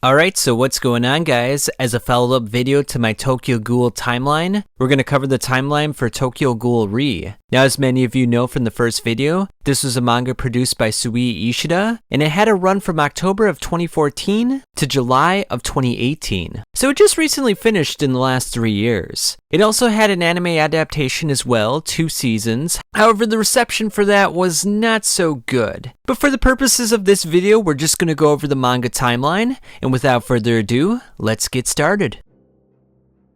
Alright, so what's going on, guys? As a follow-up video to my Tokyo Ghoul timeline, we're going to cover the timeline for Tokyo Ghoul Re. Now, as many of you know from the first video, this was a manga produced by Sui Ishida, and it had a run from October of 2014 to July of 2018. So it just recently finished in the last 3 years. It also had an anime adaptation as well, 2 seasons. However, the reception for that was not so good. But for the purposes of this video, we're just going to go over the manga timeline, and without further ado, let's get started.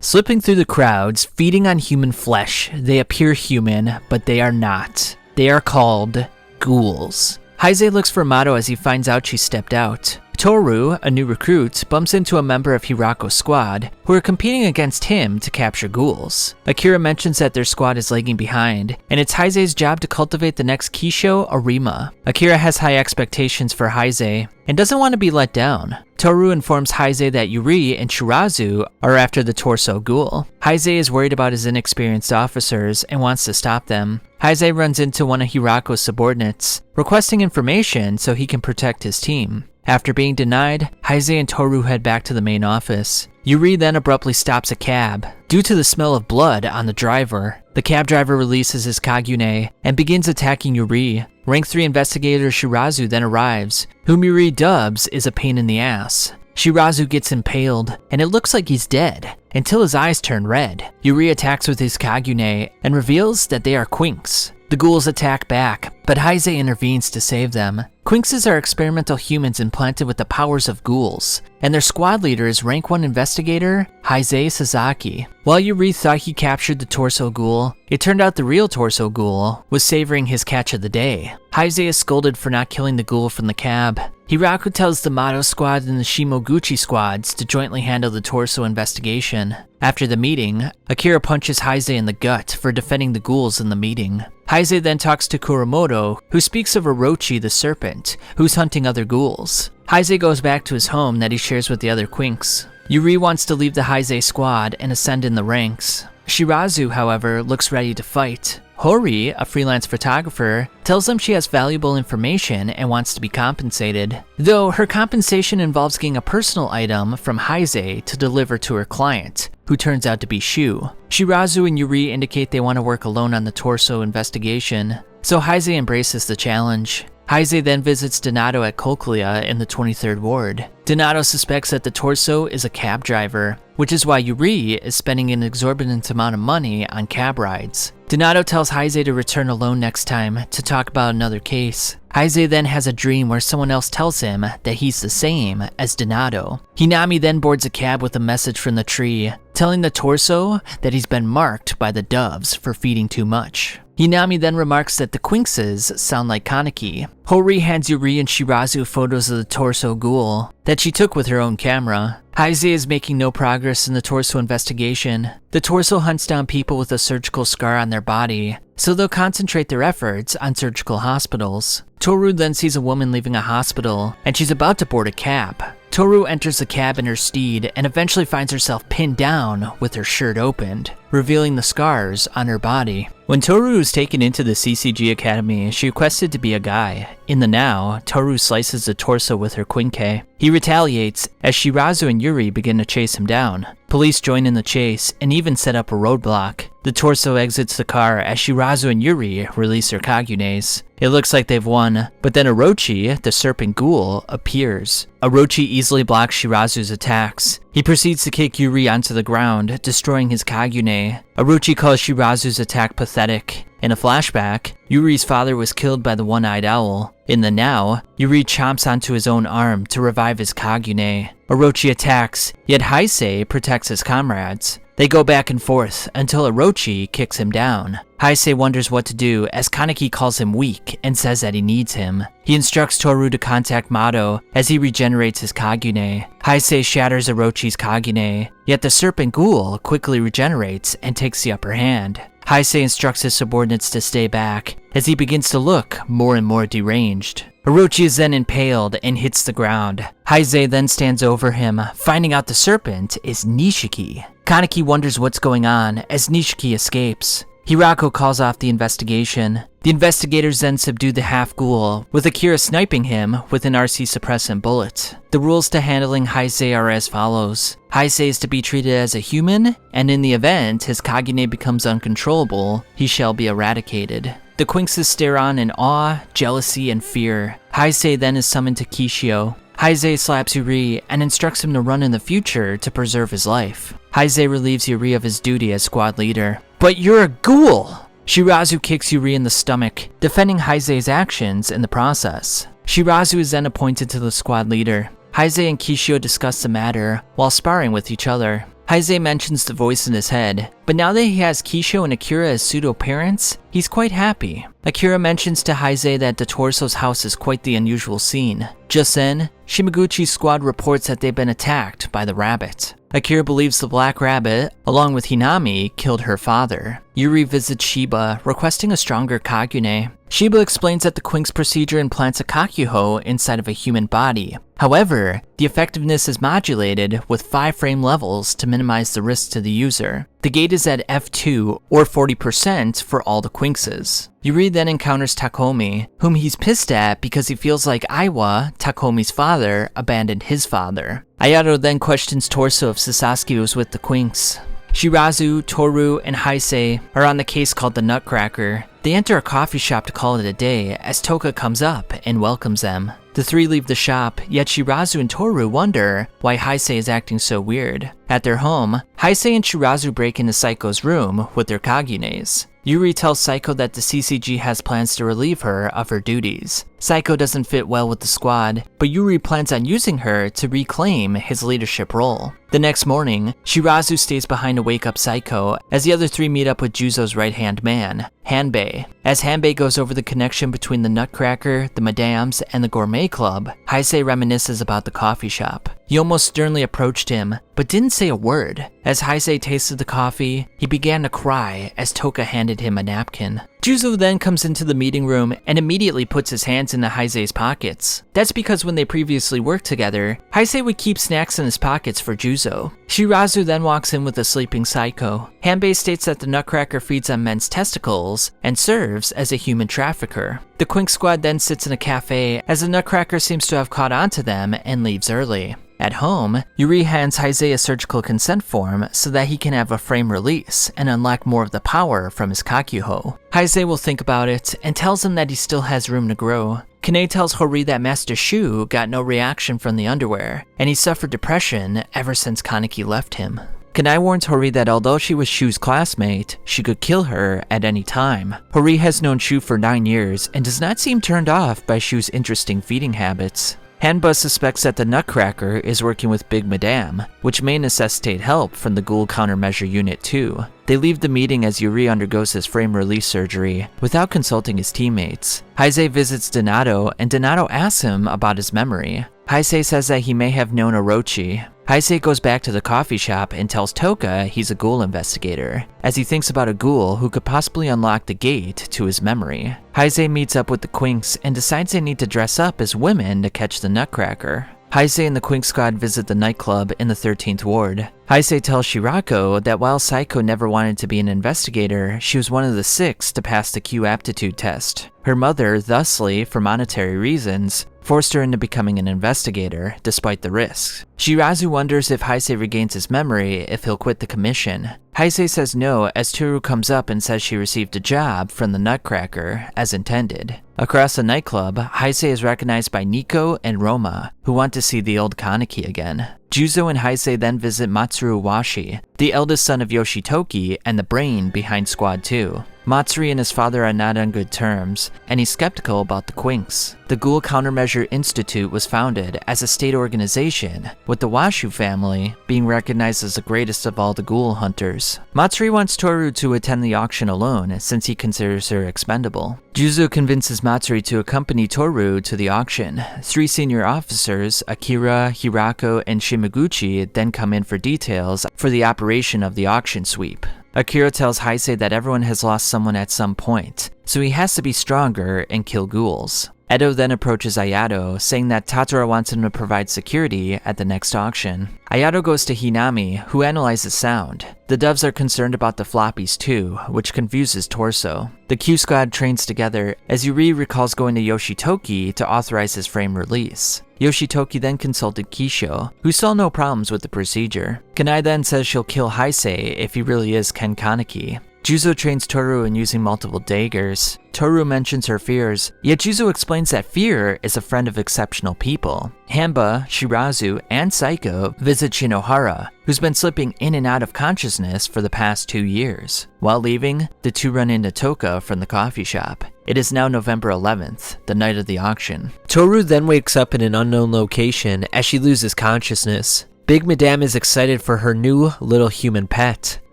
Slipping through the crowds, feeding on human flesh, they appear human, but they are not. They are called ghouls. Haise looks for Mato as he finds out she stepped out. Toru, a new recruit, bumps into a member of Hirako's squad, who are competing against him to capture ghouls. Akira mentions that their squad is lagging behind, and it's Heise's job to cultivate the next Kisho, Arima. Akira has high expectations for Haise, and doesn't want to be let down. Toru informs Haise that Yuri and Shirazu are after the torso ghoul. Haise is worried about his inexperienced officers and wants to stop them. Haise runs into one of Hirako's subordinates, requesting information so he can protect his team. After being denied, Haise and Toru head back to the main office. Yuri then abruptly stops a cab, due to the smell of blood on the driver. The cab driver releases his Kagune and begins attacking Yuri. Rank 3 investigator Shirazu then arrives, whom Yuri dubs is a pain in the ass. Shirazu gets impaled, and it looks like he's dead, until his eyes turn red. Yuri attacks with his Kagune and reveals that they are Quinks. The ghouls attack back, but Haise intervenes to save them. Quinkses are experimental humans implanted with the powers of ghouls, and their squad leader is rank 1 investigator, Haise Sasaki. While Yuri thought he captured the torso ghoul, it turned out the real torso ghoul was savoring his catch of the day. Haise is scolded for not killing the ghoul from the cab. Hirako tells the Mato squad and the Shimoguchi squads to jointly handle the torso investigation. After the meeting, Akira punches Haise in the gut for defending the ghouls in the meeting. Haise then talks to Kuramoto, who speaks of Orochi the serpent, who's hunting other ghouls. Haise goes back to his home that he shares with the other Quinks. Yuri wants to leave the Haise squad and ascend in the ranks. Shirazu, however, looks ready to fight. Hori, a freelance photographer, tells them she has valuable information and wants to be compensated, though her compensation involves getting a personal item from Haise to deliver to her client, who turns out to be Shu. Shirazu and Yuri indicate they want to work alone on the torso investigation, so Haise embraces the challenge. Haise then visits Donato at Cochlea in the 23rd Ward. Donato suspects that the torso is a cab driver, which is why Yuri is spending an exorbitant amount of money on cab rides. Donato tells Haise to return alone next time to talk about another case. Haise then has a dream where someone else tells him that he's the same as Donato. Hinami then boards a cab with a message from the tree, telling the torso that he's been marked by the doves for feeding too much. Hinami then remarks that the Quinkses sound like Kaneki. Hori hands Yuri and Shirazu photos of the torso ghoul that she took with her own camera. Haise is making no progress in the torso investigation. The torso hunts down people with a surgical scar on their body, so they'll concentrate their efforts on surgical hospitals. Toru then sees a woman leaving a hospital, and she's about to board a cab. Toru enters the cab in her steed and eventually finds herself pinned down with her shirt opened, revealing the scars on her body. When Toru is taken into the CCG Academy, she requested to be a guy. In the now, Toru slices the torso with her Quinke. He retaliates as Shirazu and Yuri begin to chase him down. Police join in the chase and even set up a roadblock. The torso exits the car as Shirazu and Yuri release their Kagunes. It looks like they've won, but then Orochi, the serpent ghoul, appears. Orochi easily blocks Shirazu's attacks. He proceeds to kick Yuri onto the ground, destroying his Kagune. Orochi calls Shirazu's attack pathetic. In a flashback, Yuri's father was killed by the one-eyed owl. In the now, Yuri chomps onto his own arm to revive his Kagune. Orochi attacks, yet Haise protects his comrades. They go back and forth until Orochi kicks him down. Haise wonders what to do as Kaneki calls him weak and says that he needs him. He instructs Toru to contact Mato as he regenerates his Kagune. Haise shatters Orochi's Kagune, yet the serpent ghoul quickly regenerates and takes the upper hand. Haise instructs his subordinates to stay back as he begins to look more and more deranged. Orochi is then impaled and hits the ground. Haise then stands over him, finding out the serpent is Nishiki. Kaneki wonders what's going on as Nishiki escapes. Hirako calls off the investigation. The investigators then subdue the half-ghoul, with Akira sniping him with an RC suppressant bullet. The rules to handling Haise are as follows. Haise is to be treated as a human, and in the event his Kagune becomes uncontrollable, he shall be eradicated. The Quinxes stare on in awe, jealousy, and fear. Haise then is summoned to Kishio. Haise slaps Yuri and instructs him to run in the future to preserve his life. Haise relieves Yuri of his duty as squad leader. But you're a ghoul! Shirazu kicks Yuri in the stomach, defending Haise's actions in the process. Shirazu is then appointed to the squad leader. Haise and Kishio discuss the matter while sparring with each other. Haise mentions the voice in his head, but now that he has Kishio and Akira as pseudo-parents, he's quite happy. Akira mentions to Haise that the Torso's house is quite the unusual scene. Just then, Shimaguchi's squad reports that they've been attacked by the rabbit. Akira believes the Black Rabbit, along with Hinami, killed her father. Yuri visits Shiba, requesting a stronger Kagune. Shiba explains that the Quinx procedure implants a Kakuho inside of a human body. However, the effectiveness is modulated with 5 frame levels to minimize the risk to the user. The gate is at F2 or 40% for all the Quinxes. Yuri then encounters Takomi, whom he's pissed at because he feels like Aiwa, Takomi's father, abandoned his father. Ayato then questions Torso if Sasaki was with the Quinx. Shirazu, Toru, and Haise are on the case called the Nutcracker. They enter a coffee shop to call it a day as Toka comes up and welcomes them. The 3 leave the shop, yet Shirazu and Toru wonder why Haise is acting so weird. At their home, Haise and Shirazu break into Saiko's room with their Kagunes. Yuri tells Saiko that the CCG has plans to relieve her of her duties. Saiko doesn't fit well with the squad, but Yuri plans on using her to reclaim his leadership role. The next morning, Shirazu stays behind to wake up Saiko as the other 3 meet up with Juzo's right-hand man, Hanbei. As Hanbei goes over the connection between the Nutcracker, the Madams, and the Gourmet Club, Haise reminisces about the coffee shop. He almost sternly approached him, but didn't say a word. As Haise tasted the coffee, he began to cry as Toka handed him a napkin. Juzo then comes into the meeting room and immediately puts his hands into Haise's pockets. That's because when they previously worked together, Haise would keep snacks in his pockets for Juzo. Shirazu then walks in with a sleeping Saiko. Hanbei states that the Nutcracker feeds on men's testicles and serves as a human trafficker. The Quinx squad then sits in a cafe as the Nutcracker seems to have caught on to them and leaves early. At home, Yuri hands Haise a surgical consent form so that he can have a frame release and unlock more of the power from his Kakuho. Haise will think about it and tells him that he still has room to grow. Kane tells Hori that Master Shu got no reaction from the underwear, and he suffered depression ever since Kaneki left him. Kanai warns Hori that although she was Shu's classmate, she could kill her at any time. Hori has known Shu for 9 years and does not seem turned off by Shu's interesting feeding habits. Hanba suspects that the Nutcracker is working with Big Madame, which may necessitate help from the Ghoul Countermeasure Unit 2. They leave the meeting as Yuri undergoes his frame release surgery without consulting his teammates. Haise visits Donato, and Donato asks him about his memory. Haise says that he may have known Orochi. Haise goes back to the coffee shop and tells Toka he's a ghoul investigator, as he thinks about a ghoul who could possibly unlock the gate to his memory. Haise meets up with the Quinx and decides they need to dress up as women to catch the Nutcracker. Haise and the Quinx squad visit the nightclub in the 13th ward. Haise tells Shirako that while Saiko never wanted to be an investigator, she was one of the 6 to pass the Q aptitude test. Her mother, thusly, for monetary reasons, forced her into becoming an investigator, despite the risks. Shirazu wonders if Haise regains his memory if he'll quit the commission. Haise says no as Toru comes up and says she received a job from the Nutcracker, as intended. Across the nightclub, Haise is recognized by Nico and Roma, who want to see the old Kaneki again. Juzo and Haise then visit Matsuru Washi, the eldest son of Yoshitoki and the brain behind Squad 2. Matsuri and his father are not on good terms, and he's skeptical about the Quinx. The Ghoul Countermeasure Institute was founded as a state organization, with the Washu family being recognized as the greatest of all the ghoul hunters. Matsuri wants Toru to attend the auction alone, since he considers her expendable. Juzo convinces Matsuri to accompany Toru to the auction. 3 senior officers, Akira, Hirako, and Shimaguchi, then come in for details for the operation of the auction sweep. Akira tells Haise that everyone has lost someone at some point, so he has to be stronger and kill ghouls. Edo then approaches Ayato, saying that Tatora wants him to provide security at the next auction. Ayato goes to Hinami, who analyzes sound. The doves are concerned about the floppies too, which confuses Torso. The Q Squad trains together, as Yuri recalls going to Yoshitoki to authorize his frame release. Yoshitoki then consulted Kisho, who saw no problems with the procedure. Kanai then says she'll kill Haise if he really is Ken Kaneki. Juzo trains Toru in using multiple daggers. Toru mentions her fears, yet Juzo explains that fear is a friend of exceptional people. Hanba, Shirazu, and Saiko visit Shinohara, who's been slipping in and out of consciousness for the past 2 years. While leaving, the two run into Toka from the coffee shop. It is now November 11th, the night of the auction. Toru then wakes up in an unknown location as she loses consciousness. Big Madame is excited for her new little human pet.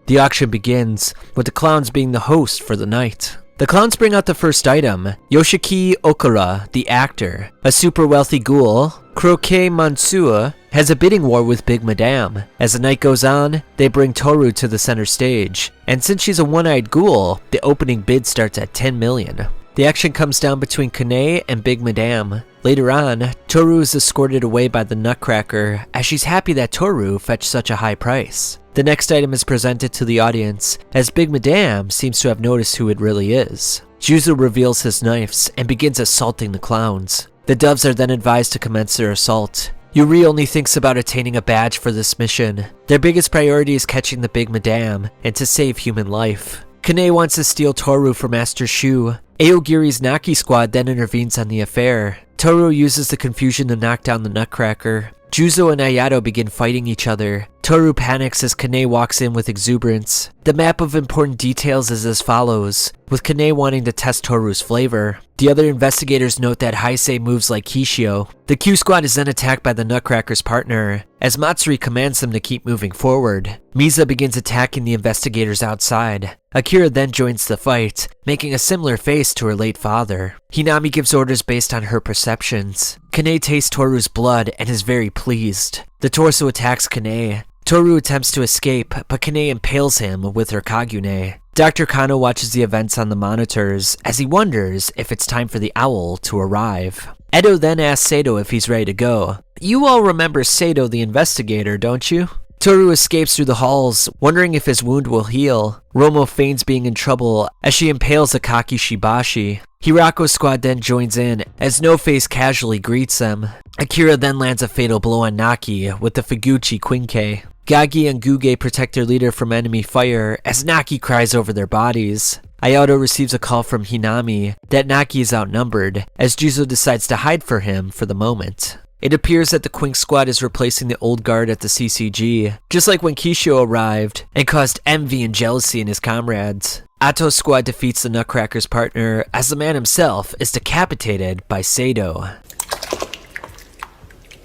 The auction begins, with the clowns being the host for the night. The clowns bring out the first item, Yoshiki Okura, the actor. A super wealthy ghoul, Croquet Mansua, has a bidding war with Big Madame. As the night goes on, they bring Toru to the center stage, and since she's a one-eyed ghoul, the opening bid starts at 10 million. The action comes down between Kane and Big Madame. Later on, Toru is escorted away by the Nutcracker, as she's happy that Toru fetched such a high price. The next item is presented to the audience, as Big Madame seems to have noticed who it really is. Juzo reveals his knives and begins assaulting the clowns. The doves are then advised to commence their assault. Yuri only thinks about attaining a badge for this mission. Their biggest priority is catching the Big Madame and to save human life. Kane wants to steal Toru from Master Shu. Aogiri's Naki squad then intervenes on the affair. Toru uses the confusion to knock down the Nutcracker. Juzo and Ayato begin fighting each other. Toru panics as Kane walks in with exuberance. The map of important details is as follows, with Kane wanting to test Toru's flavor. The other investigators note that Haise moves like Kishio. The Q Squad is then attacked by the Nutcracker's partner, as Matsuri commands them to keep moving forward. Misa begins attacking the investigators outside. Akira then joins the fight, making a similar face to her late father. Hinami gives orders based on her perceptions. Kane tastes Toru's blood and is very pleased. The torso attacks Kane. Toru attempts to escape, but Kane impales him with her Kagune. Dr. Kano watches the events on the monitors as he wonders if it's time for the owl to arrive. Edo then asks Sato if he's ready to go. You all remember Sato the investigator, don't you? Toru escapes through the halls, wondering if his wound will heal. Romo feigns being in trouble as she impales Akaki Shibashi. Hirako's squad then joins in, as No Face casually greets them. Akira then lands a fatal blow on Naki with the Figuchi Quinke. Gagi and Guge protect their leader from enemy fire, as Naki cries over their bodies. Ayato receives a call from Hinami that Naki is outnumbered, as Juzo decides to hide for him for the moment. It appears that the Quink squad is replacing the old guard at the CCG, just like when Kisho arrived and caused envy and jealousy in his comrades. Ato's squad defeats the Nutcracker's partner, as the man himself is decapitated by Sato.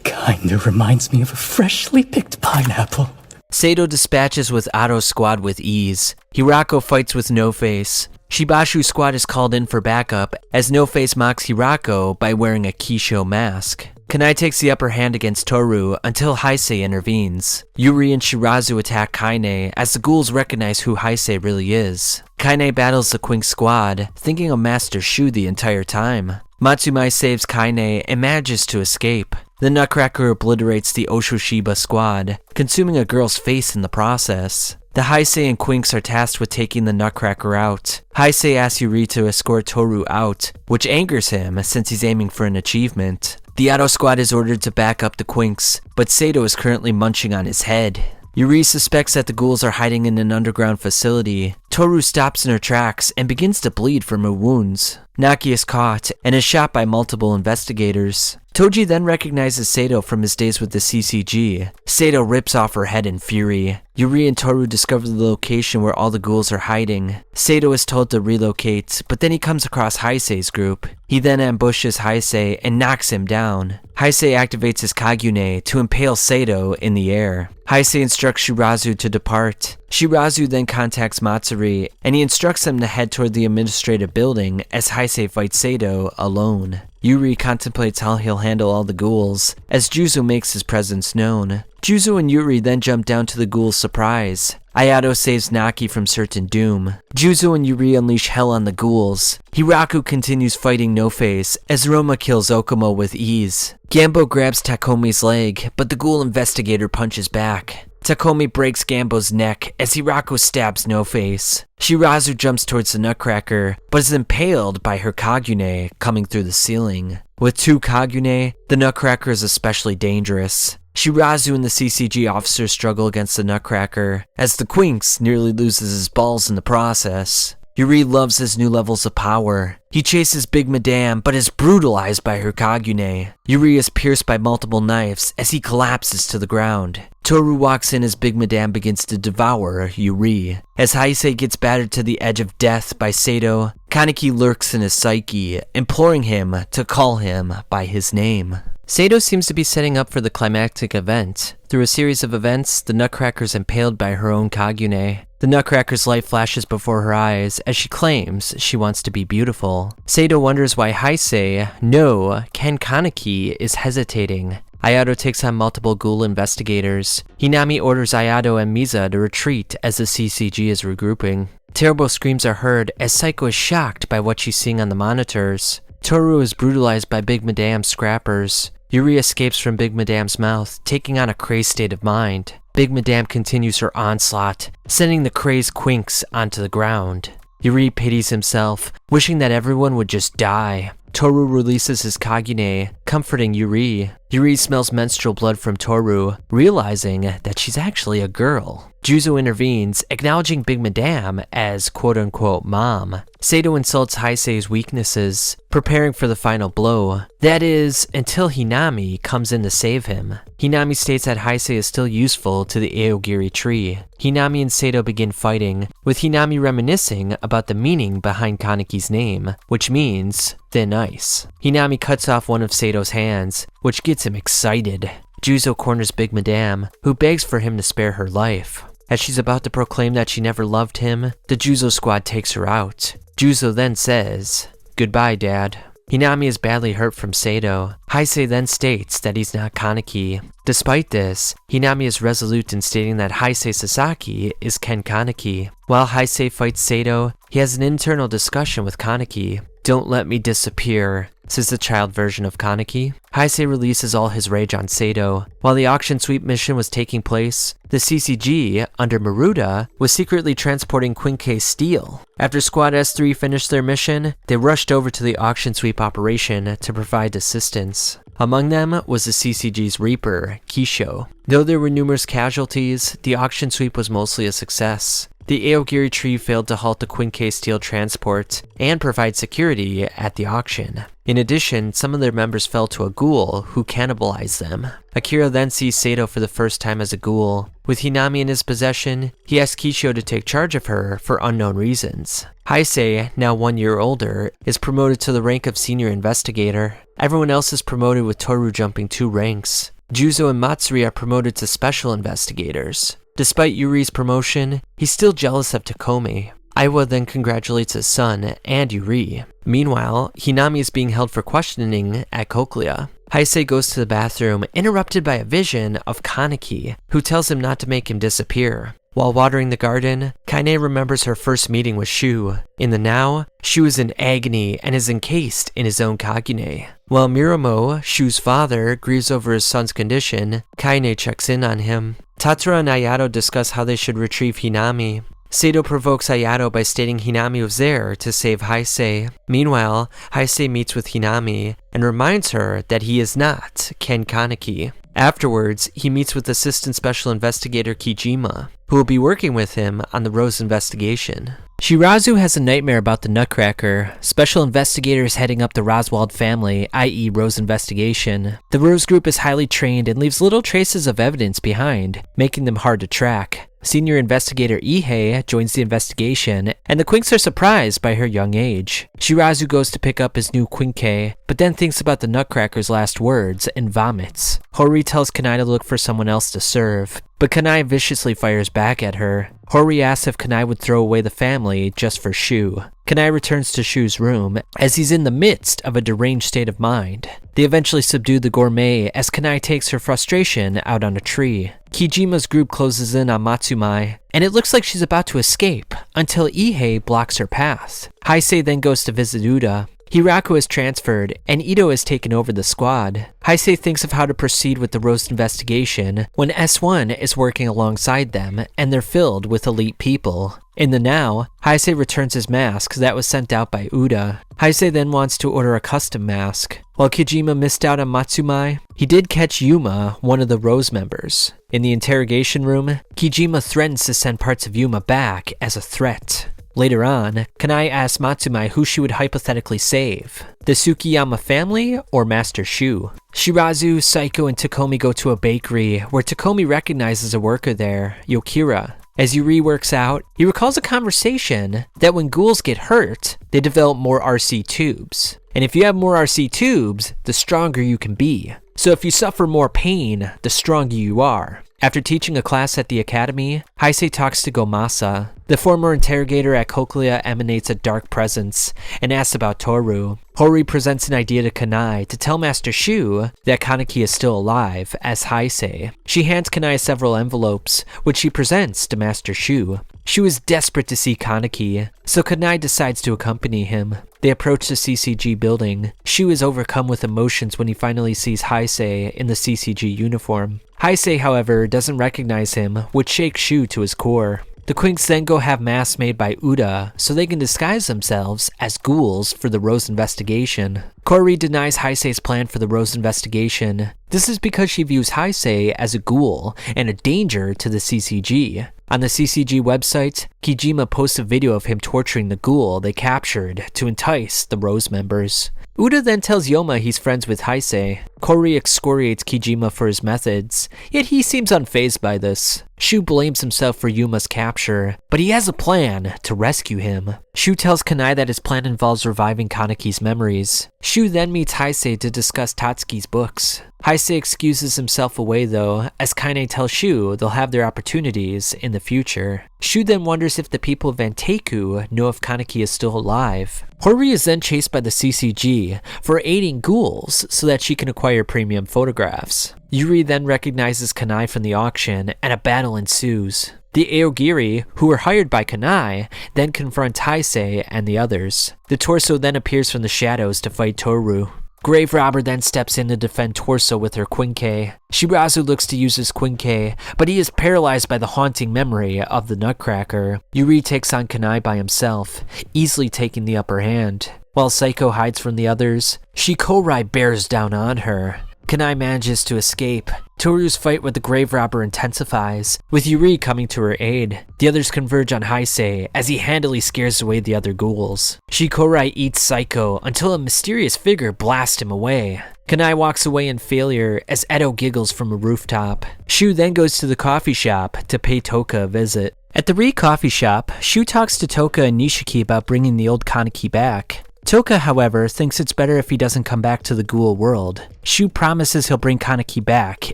Kinda reminds me of a freshly picked pineapple. Sato dispatches with Ato's squad with ease. Hirako fights with No Face. Shibashu's squad is called in for backup, as No Face mocks Hirako by wearing a Kisho mask. Kanai takes the upper hand against Toru until Haise intervenes. Yuri and Shirazu attack Kaine as the ghouls recognize who Haise really is. Kaine battles the Quink squad, thinking of Master Shu the entire time. Matsumai saves Kaine and manages to escape. The Nutcracker obliterates the Oshoshiba squad, consuming a girl's face in the process. The Haise and Quinks are tasked with taking the Nutcracker out. Haise asks Yuri to escort Toru out, which angers him since he's aiming for an achievement. The Ato squad is ordered to back up the Quinks, but Sato is currently munching on his head. Yuri suspects that the ghouls are hiding in an underground facility. Toru stops in her tracks and begins to bleed from her wounds. Naki is caught and is shot by multiple investigators. Toji then recognizes Sato from his days with the CCG. Sato rips off her head in fury. Yuri and Toru discover the location where all the ghouls are hiding. Sato is told to relocate, but then he comes across Haise's group. He then ambushes Haise and knocks him down. Haise activates his Kagune to impale Sato in the air. Haise instructs Shirazu to depart. Shirazu then contacts Matsuri, and he instructs them to head toward the administrative building as Haise fights Sato alone. Yuri contemplates how he'll handle all the ghouls, as Juzo makes his presence known. Juzo and Yuri then jump down to the ghouls' surprise. Ayato saves Naki from certain doom. Juzo and Yuri unleash hell on the ghouls. Hiraku continues fighting No-Face as Roma kills Okumo with ease. Gambo grabs Takomi's leg, but the ghoul investigator punches back. Takomi breaks Gambo's neck as Hiraku stabs No-Face. Shirazu jumps towards the Nutcracker, but is impaled by her Kagune coming through the ceiling. With 2 Kagune, the Nutcracker is especially dangerous. Shirazu and the CCG officers struggle against the Nutcracker, as the Quinks nearly loses his balls in the process. Yuri loves his new levels of power. He chases Big Madame, but is brutalized by her Kagune. Yuri is pierced by multiple knives as he collapses to the ground. Toru walks in as Big Madame begins to devour Yuri. As Haise gets battered to the edge of death by Sato, Kaneki lurks in his psyche, imploring him to call him by his name. Sato seems to be setting up for the climactic event. Through a series of events, the Nutcracker is impaled by her own Kagune. The Nutcracker's light flashes before her eyes as she claims she wants to be beautiful. Sato wonders why Haise, no, Ken Kaneki, is hesitating. Ayato takes on multiple ghoul investigators. Hinami orders Ayato and Miza to retreat as the CCG is regrouping. Terrible screams are heard as Saiko is shocked by what she's seeing on the monitors. Toru is brutalized by Big Madame's scrappers. Yuri escapes from Big Madame's mouth, taking on a crazed state of mind. Big Madame continues her onslaught, sending the crazed Quinks onto the ground. Yuri pities himself, wishing that everyone would just die. Toru releases his Kagune, comforting Yuri. Yuri smells menstrual blood from Toru, realizing that she's actually a girl. Juzo intervenes, acknowledging Big Madame as quote-unquote mom. Sato insults Heise's weaknesses, preparing for the final blow. That is, until Hinami comes in to save him. Hinami states that Haise is still useful to the Aogiri tree. Hinami and Sato begin fighting, with Hinami reminiscing about the meaning behind Kaneki's name, which means thin ice. Hinami cuts off one of Sato's hands, which gets him excited. Juzo corners Big Madame, who begs for him to spare her life. As she's about to proclaim that she never loved him, the Juzo squad takes her out. Juzo then says, "Goodbye, Dad." Hinami is badly hurt from Sato. Haise then states that he's not Kaneki. Despite this, Hinami is resolute in stating that Haise Sasaki is Ken Kaneki. While Haise fights Sato, he has an internal discussion with Kaneki. "Don't let me disappear," says the child version of Kaneki. Haise releases all his rage on Sato. While the auction sweep mission was taking place, the CCG, under Maruda, was secretly transporting Quinque steel. After Squad S3 finished their mission, they rushed over to the auction sweep operation to provide assistance. Among them was the CCG's Reaper, Kisho. Though there were numerous casualties, the auction sweep was mostly a success. The Aogiri tree failed to halt the Quinque steel transport and provide security at the auction. In addition, some of their members fell to a ghoul who cannibalized them. Akira then sees Sato for the first time as a ghoul. With Hinami in his possession, he asks Kisho to take charge of her for unknown reasons. Haise, now 1 year older, is promoted to the rank of senior investigator. Everyone else is promoted with Toru jumping 2 ranks. Juzo and Matsuri are promoted to special investigators. Despite Yuri's promotion, he's still jealous of Takomi. Aiwa then congratulates his son and Yuri. Meanwhile, Hinami is being held for questioning at Cochlea. Haise goes to the bathroom, interrupted by a vision of Kaneki, who tells him not to make him disappear. While watering the garden, Kaine remembers her first meeting with Shu. In the now, Shu is in agony and is encased in his own Kagune. While Miromo, Shu's father, grieves over his son's condition, Kaine checks in on him. Tatsura and Ayato discuss how they should retrieve Hinami. Sato provokes Ayato by stating Hinami was there to save Haise. Meanwhile, Haise meets with Hinami and reminds her that he is not Ken Kaneki. Afterwards, he meets with Assistant Special Investigator Kijima, who will be working with him on the Rose investigation. Shirazu has a nightmare about the Nutcracker. Special investigators heading up the Roswald family, i.e. Rose investigation. The Rose group is highly trained and leaves little traces of evidence behind, making them hard to track. Senior investigator Ihei joins the investigation, and the Quinks are surprised by her young age. Shirazu goes to pick up his new Quinque, but then thinks about the Nutcracker's last words and vomits. Hori tells Kanai to look for someone else to serve, but Kanai viciously fires back at her. Hori asks if Kanai would throw away the family just for Shu. Kanai returns to Shu's room, as he's in the midst of a deranged state of mind. They eventually subdue the gourmet as Kanai takes her frustration out on a tree. Kijima's group closes in on Matsumai, and it looks like she's about to escape until Ihei blocks her path. Haise then goes to visit Uda. Hirako is transferred, and Ito has taken over the squad. Haise thinks of how to proceed with the Rose investigation when S1 is working alongside them, and they're filled with elite people. In the now, Haise returns his mask that was sent out by Uda. Haise then wants to order a custom mask. While Kijima missed out on Matsumai, he did catch Yuma, one of the Rose members. In the interrogation room, Kijima threatens to send parts of Yuma back as a threat. Later on, Kanai asks Matsumai who she would hypothetically save, the Tsukiyama family or Master Shu. Shirazu, Saiko, and Takomi go to a bakery where Takomi recognizes a worker there, Yokira. As Yuri works out, he recalls a conversation that when ghouls get hurt, they develop more RC tubes. And if you have more RC tubes, the stronger you can be. So if you suffer more pain, the stronger you are. After teaching a class at the academy, Haise talks to Gomasa. The former interrogator at Cochlea emanates a dark presence and asks about Toru. Hori presents an idea to Kanai to tell Master Shu that Kaneki is still alive, as Haise. She hands Kanai several envelopes, which she presents to Master Shu. Shu is desperate to see Kaneki, so Kanai decides to accompany him. They approach the CCG building. Shu is overcome with emotions when he finally sees Haise in the CCG uniform. Haise, however, doesn't recognize him, which shakes Shu to his core. The Quinks then go have masks made by Uda so they can disguise themselves as ghouls for the Rose investigation. Kori denies Heise's plan for the Rose investigation. This is because she views Haise as a ghoul and a danger to the CCG. On the CCG website, Kijima posts a video of him torturing the ghoul they captured to entice the Rose members. Uda then tells Yoma he's friends with Haise. Kori excoriates Kijima for his methods, yet he seems unfazed by this. Shu blames himself for Yuma's capture, but he has a plan to rescue him. Shu tells Kanai that his plan involves reviving Kaneki's memories. Shu then meets Haise to discuss Tatsuki's books. Haise excuses himself away though, as Kaine tells Shu they'll have their opportunities in the future. Shu then wonders if the people of Anteiku know if Kaneki is still alive. Hori is then chased by the CCG for aiding ghouls so that she can acquire premium photographs. Yuri then recognizes Kanai from the auction and a battle ensues. The Aogiri, who were hired by Kanai, then confront Haise and the others. The Torso then appears from the shadows to fight Toru. Grave Robber then steps in to defend Torso with her Quinke. Shirazu looks to use his Quinke, but he is paralyzed by the haunting memory of the Nutcracker. Yuri takes on Kanai by himself, easily taking the upper hand. While Saiko hides from the others, Shikorai bears down on her. Kanai manages to escape. Toru's fight with the Grave Robber intensifies, with Yuri coming to her aid. The others converge on Haise as he handily scares away the other ghouls. Shikorai eats Saiko until a mysterious figure blasts him away. Kanai walks away in failure as Edo giggles from a rooftop. Shu then goes to the coffee shop to pay Toka a visit. At the coffee shop, Shu talks to Toka and Nishiki about bringing the old Kaneki back. Toka, however, thinks it's better if he doesn't come back to the ghoul world. Shu promises he'll bring Kaneki back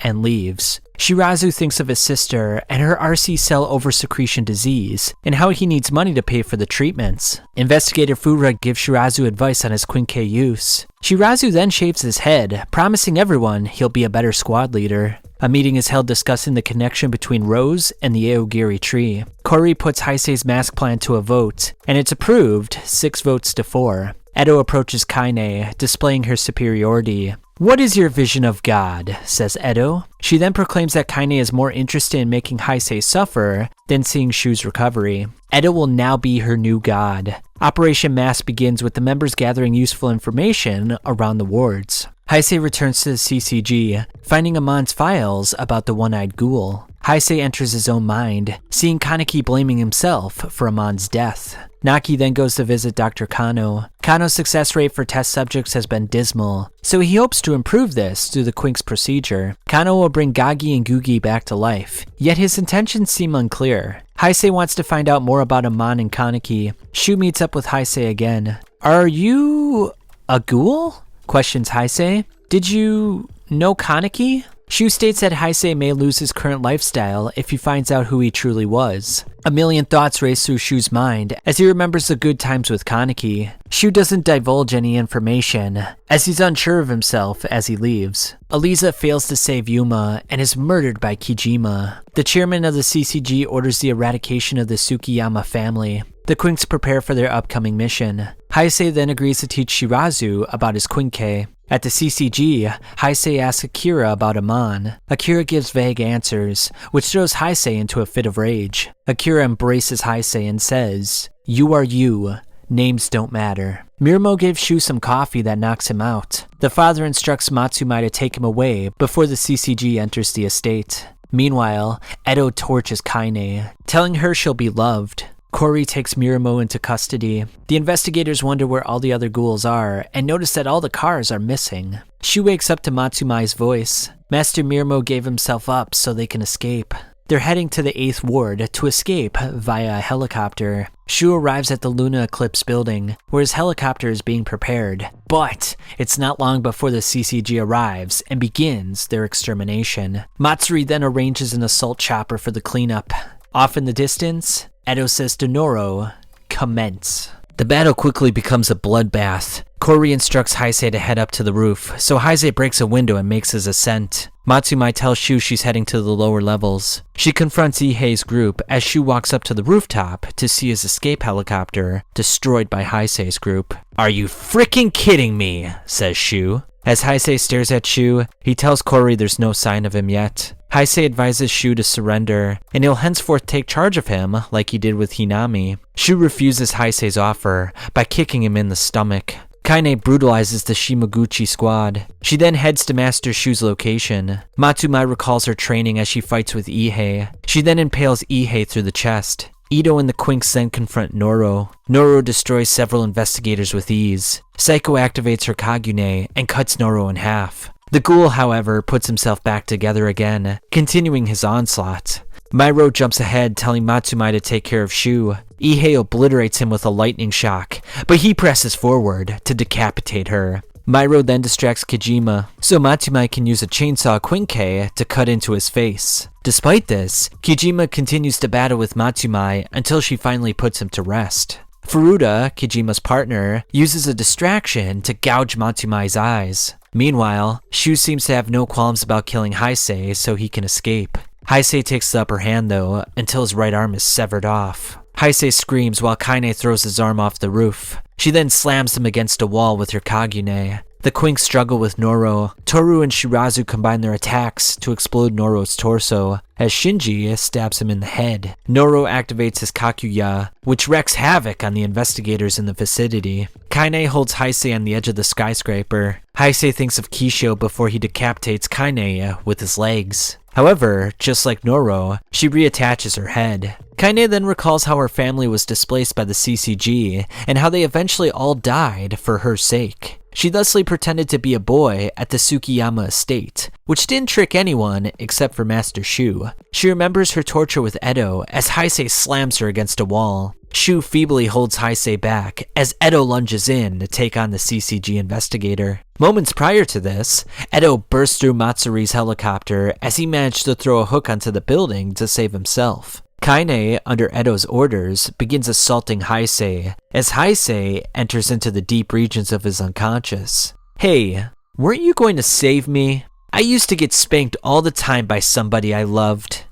and leaves. Shirazu thinks of his sister and her RC cell oversecretion disease and how he needs money to pay for the treatments. Investigator Fura gives Shirazu advice on his Quinke use. Shirazu then shaves his head, promising everyone he'll be a better squad leader. A meeting is held discussing the connection between Rose and the Aogiri tree. Kori puts Heise's mask plan to a vote, and it's approved 6 votes to 4. Edo approaches Kaine, displaying her superiority. "What is your vision of God?" says Edo. She then proclaims that Kaine is more interested in making Haise suffer than seeing Shu's recovery. Edo will now be her new god. Operation Mask begins with the members gathering useful information around the wards. Haise returns to the CCG, finding Amon's files about the one-eyed ghoul. Haise enters his own mind, seeing Kaneki blaming himself for Amon's death. Naki then goes to visit Dr. Kano. Kano's success rate for test subjects has been dismal, so he hopes to improve this through the Quink's procedure. Kano will bring Gagi and Gugi back to life, yet his intentions seem unclear. Haise wants to find out more about Amon and Kaneki. Shu meets up with Haise again. "Are you a ghoul?" questions Haise. "Did you know Kaneki?" Shu states that Haise may lose his current lifestyle if he finds out who he truly was. A million thoughts race through Shu's mind as he remembers the good times with Kaneki. Shu doesn't divulge any information, as he's unsure of himself as he leaves. Aliza fails to save Yuma and is murdered by Kijima. The chairman of the CCG orders the eradication of the Tsukiyama family. The Quinks prepare for their upcoming mission. Haise then agrees to teach Shirazu about his Quinkei. At the CCG, Haise asks Akira about Amon. Akira gives vague answers, which throws Haise into a fit of rage. Akira embraces Haise and says, "You are you. Names don't matter." Mirumo gives Shu some coffee that knocks him out. The father instructs Matsumai to take him away before the CCG enters the estate. Meanwhile, Edo tortures Kaine, telling her she'll be loved. Kori takes Mirumo into custody. The investigators wonder where all the other ghouls are and notice that all the cars are missing. Shu wakes up to Matsumai's voice. Master Mirumo gave himself up so they can escape. They're heading to the 8th ward to escape via a helicopter. Shu arrives at the Luna Eclipse building, where his helicopter is being prepared. But it's not long before the CCG arrives and begins their extermination. Matsuri then arranges an assault chopper for the cleanup. Off in the distance, Edo says to Noro, "Commence." The battle quickly becomes a bloodbath. Kori instructs Haise to head up to the roof, so Haise breaks a window and makes his ascent. Matsumai tells Shu she's heading to the lower levels. She confronts Ihei's group as Shu walks up to the rooftop to see his escape helicopter destroyed by Heise's group. "Are you freaking kidding me?" says Shu. As Haise stares at Shu, he tells Kori there's no sign of him yet. Haise advises Shu to surrender, and he'll henceforth take charge of him like he did with Hinami. Shu refuses Heise's offer by kicking him in the stomach. Kaine brutalizes the Shimaguchi squad. She then heads to Master Shu's location. Matsumai recalls her training as she fights with Ihei. She then impales Ihei through the chest. Ito and the Quinks then confront Noro. Noro destroys several investigators with ease. Psycho activates her Kagune and cuts Noro in half. The ghoul, however, puts himself back together again, continuing his onslaught. Myro jumps ahead, telling Matsumai to take care of Shu. Ihei obliterates him with a lightning shock, but he presses forward to decapitate her. Myro then distracts Kijima, so Matsumai can use a chainsaw Quinkei to cut into his face. Despite this, Kijima continues to battle with Matsumai until she finally puts him to rest. Furuta, Kijima's partner, uses a distraction to gouge Matsumai's eyes. Meanwhile, Shu seems to have no qualms about killing Haise so he can escape. Haise takes the upper hand though, until his right arm is severed off. Haise screams while Kaine throws his arm off the roof. She then slams him against a wall with her Kagune. The Quinks struggle with Noro. Toru and Shirazu combine their attacks to explode Noro's torso, as Shinji stabs him in the head. Noro activates his Kakuya, which wreaks havoc on the investigators in the vicinity. Kaine holds Haise on the edge of the skyscraper. Haise thinks of Kisho before he decapitates Kaine with his legs. However, just like Noro, she reattaches her head. Kaine then recalls how her family was displaced by the CCG, and how they eventually all died for her sake. She thusly pretended to be a boy at the Tsukiyama estate, which didn't trick anyone except for Master Shu. She remembers her torture with Edo as Haise slams her against a wall. Shu feebly holds Haise back as Edo lunges in to take on the CCG investigator. Moments prior to this, Edo bursts through Matsuri's helicopter as he managed to throw a hook onto the building to save himself. Kaine, under Edo's orders, begins assaulting Haise, as Haise enters into the deep regions of his unconscious. "Hey, weren't you going to save me? I used to get spanked all the time by somebody I loved.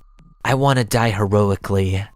I want to die heroically.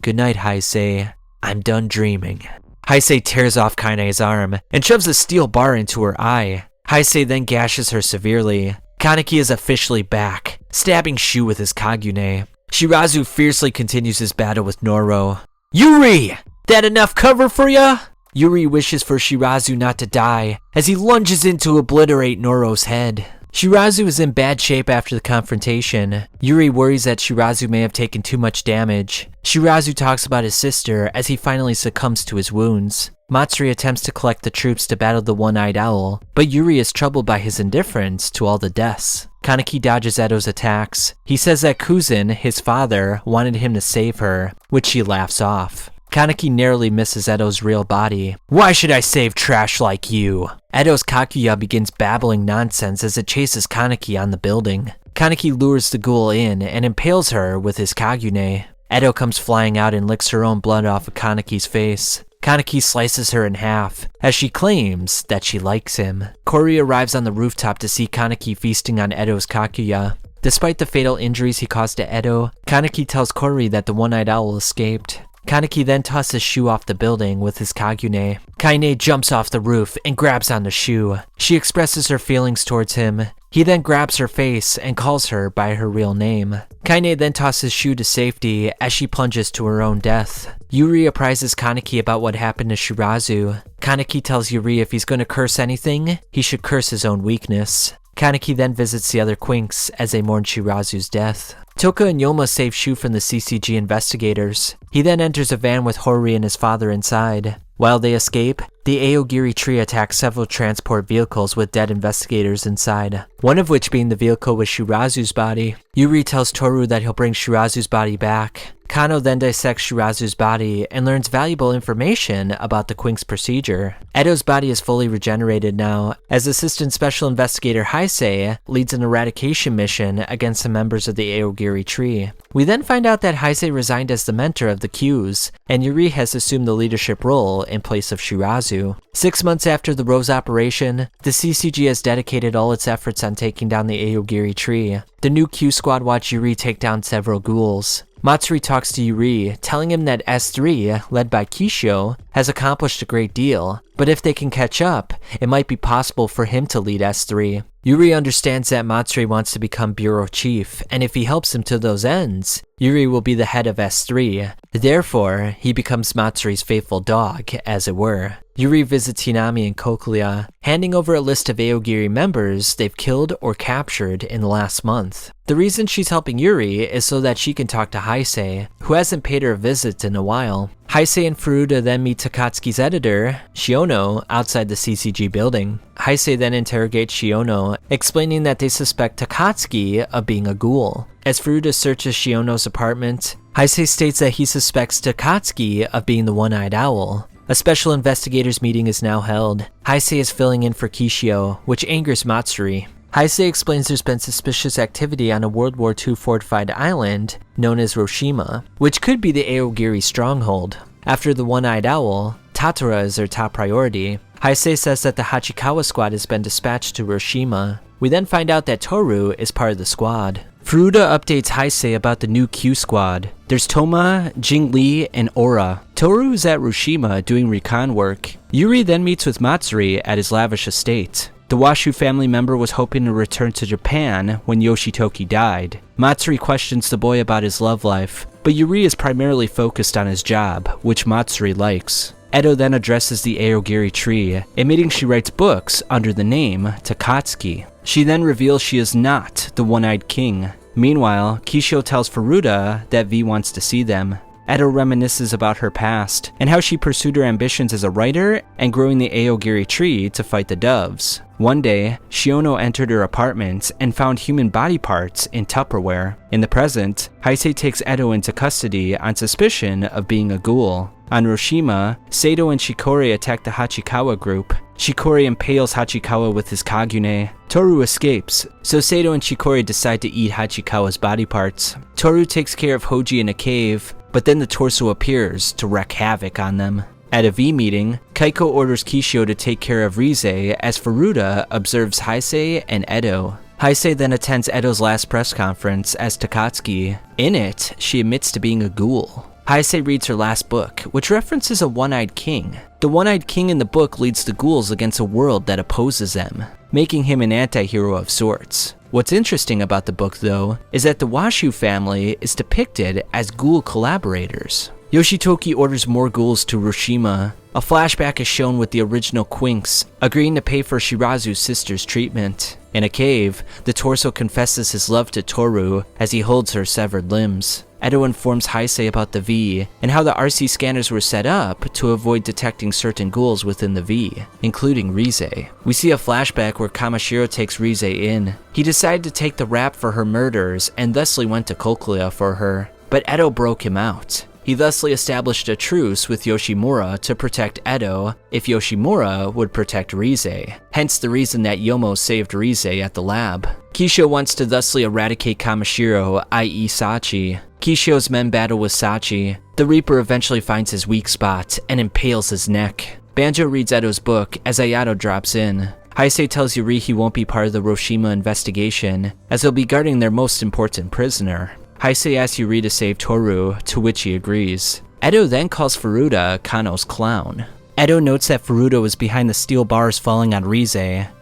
Good night, Haise. I'm done dreaming." Haise tears off Kaine's arm and shoves a steel bar into her eye. Haise then gashes her severely. Kaneki is officially back, stabbing Shu with his Kagune. Shirazu fiercely continues his battle with Noro. "Yuri! That enough cover for ya?" Yuri wishes for Shirazu not to die as he lunges in to obliterate Noro's head. Shirazu is in bad shape after the confrontation. Yuri worries that Shirazu may have taken too much damage. Shirazu talks about his sister as he finally succumbs to his wounds. Matsuri attempts to collect the troops to battle the one-eyed owl, but Yuri is troubled by his indifference to all the deaths. Kaneki dodges Edo's attacks. He says that Kuzin, his father, wanted him to save her, which she laughs off. Kaneki narrowly misses Edo's real body. "Why should I save trash like you?" Edo's Kakuya begins babbling nonsense as it chases Kaneki on the building. Kaneki lures the ghoul in and impales her with his kagune. Edo comes flying out and licks her own blood off of Kaneki's face. Kaneki slices her in half, as she claims that she likes him. Kori arrives on the rooftop to see Kaneki feasting on Edo's kakuya. Despite the fatal injuries he caused to Edo, Kaneki tells Kori that the one-eyed owl escaped. Kaneki then tosses Shu off the building with his kagune. Kaine jumps off the roof and grabs on the Shu. She expresses her feelings towards him. He then grabs her face and calls her by her real name. Kaine then tosses Shu to safety as she plunges to her own death. Yuri apprises Kaneki about what happened to Shirazu. Kaneki tells Yuri if he's going to curse anything, he should curse his own weakness. Kaneki then visits the other Quinks as they mourn Shirazu's death. Toka and Yoma save Shu from the CCG investigators. He then enters a van with Hori and his father inside. While they escape, the Aogiri tree attacks several transport vehicles with dead investigators inside, one of which being the vehicle with Shirazu's body. Yuri tells Toru that he'll bring Shirazu's body back. Kano then dissects Shirazu's body and learns valuable information about the Quink's procedure. Edo's body is fully regenerated now, as Assistant Special Investigator Haise leads an eradication mission against the members of the Aogiri tree. We then find out that Haise resigned as the mentor of the Qs, and Yuri has assumed the leadership role in place of Shirazu. 6 months after the Rose operation, the CCG has dedicated all its efforts on taking down the Aogiri tree. The new Q squad watch Yuri take down several ghouls. Matsuri talks to Yuri, telling him that S3, led by Kishio, has accomplished a great deal, but if they can catch up, it might be possible for him to lead S3. Yuri understands that Matsuri wants to become bureau chief, and if he helps him to those ends, Yuri will be the head of S3. Therefore, he becomes Matsuri's faithful dog, as it were. Yuri visits Hinami and Koklia, handing over a list of Aogiri members they've killed or captured in the last month. The reason she's helping Yuri is so that she can talk to Haise, who hasn't paid her a visit in a while. Haise and Furuta then meet Takatsuki's editor, Shiono, outside the CCG building. Haise then interrogates Shiono, explaining that they suspect Takatsuki of being a ghoul. As Furuta searches Shiono's apartment, Haise states that he suspects Takatsuki of being the one-eyed owl. A special investigators meeting is now held. Haise is filling in for Kishio, which angers Matsuri. Haise explains there's been suspicious activity on a World War II fortified island known as Rushima, which could be the Aogiri stronghold. After the one-eyed owl, Tatora is their top priority. Haise says that the Hachikawa squad has been dispatched to Rushima. We then find out that Toru is part of the squad. Furuta updates Haise about the new Q squad. There's Toma, Jingli, and Ora. Toru is at Rushima doing recon work. Yuri then meets with Matsuri at his lavish estate. The Washu family member was hoping to return to Japan when Yoshitoki died. Matsuri questions the boy about his love life, but Yuri is primarily focused on his job, which Matsuri likes. Edo then addresses the Aogiri tree, admitting she writes books under the name Takatsuki. She then reveals she is not the one-eyed king. Meanwhile, Kishio tells Furuta that V wants to see them. Edo reminisces about her past, and how she pursued her ambitions as a writer and growing the Aogiri tree to fight the doves. One day, Shiono entered her apartment and found human body parts in Tupperware. In the present, Haise takes Edo into custody on suspicion of being a ghoul. On Rushima, Sato and Shikori attack the Hachikawa group. Shikori impales Hachikawa with his kagune. Toru escapes, so Sato and Shikori decide to eat Hachikawa's body parts. Toru takes care of Hoji in a cave, but then the torso appears to wreak havoc on them. At a V meeting, Kaiko orders Kishio to take care of Rize as Furuta observes Haise and Edo. Haise then attends Edo's last press conference as Takatsuki. In it, she admits to being a ghoul. Haise reads her last book, which references a one-eyed king. The one-eyed king in the book leads the ghouls against a world that opposes them, making him an anti-hero of sorts. What's interesting about the book, though, is that the Washu family is depicted as ghoul collaborators. Yoshitoki orders more ghouls to Rushima. A flashback is shown with the original Quinks agreeing to pay for Shirazu's sister's treatment. In a cave, the torso confesses his love to Toru as he holds her severed limbs. Edo informs Haise about the V, and how the RC scanners were set up to avoid detecting certain ghouls within the V, including Rize. We see a flashback where Kamashiro takes Rize in. He decided to take the rap for her murders, and thusly went to Koklia for her. But Edo broke him out. He thusly established a truce with Yoshimura to protect Edo if Yoshimura would protect Rize, hence the reason that Yomo saved Rize at the lab. Kisho wants to thusly eradicate Kamishiro, i.e. Sachi. Kisho's men battle with Sachi. The Reaper eventually finds his weak spot and impales his neck. Banjo reads Edo's book as Ayato drops in. Haise tells Yuri he won't be part of the Rushima investigation, as he'll be guarding their most important prisoner. Haise asks Yuri to save Toru, to which he agrees. Edo then calls Furuta Kano's clown. Edo notes that Furuta was behind the steel bars falling on Rize,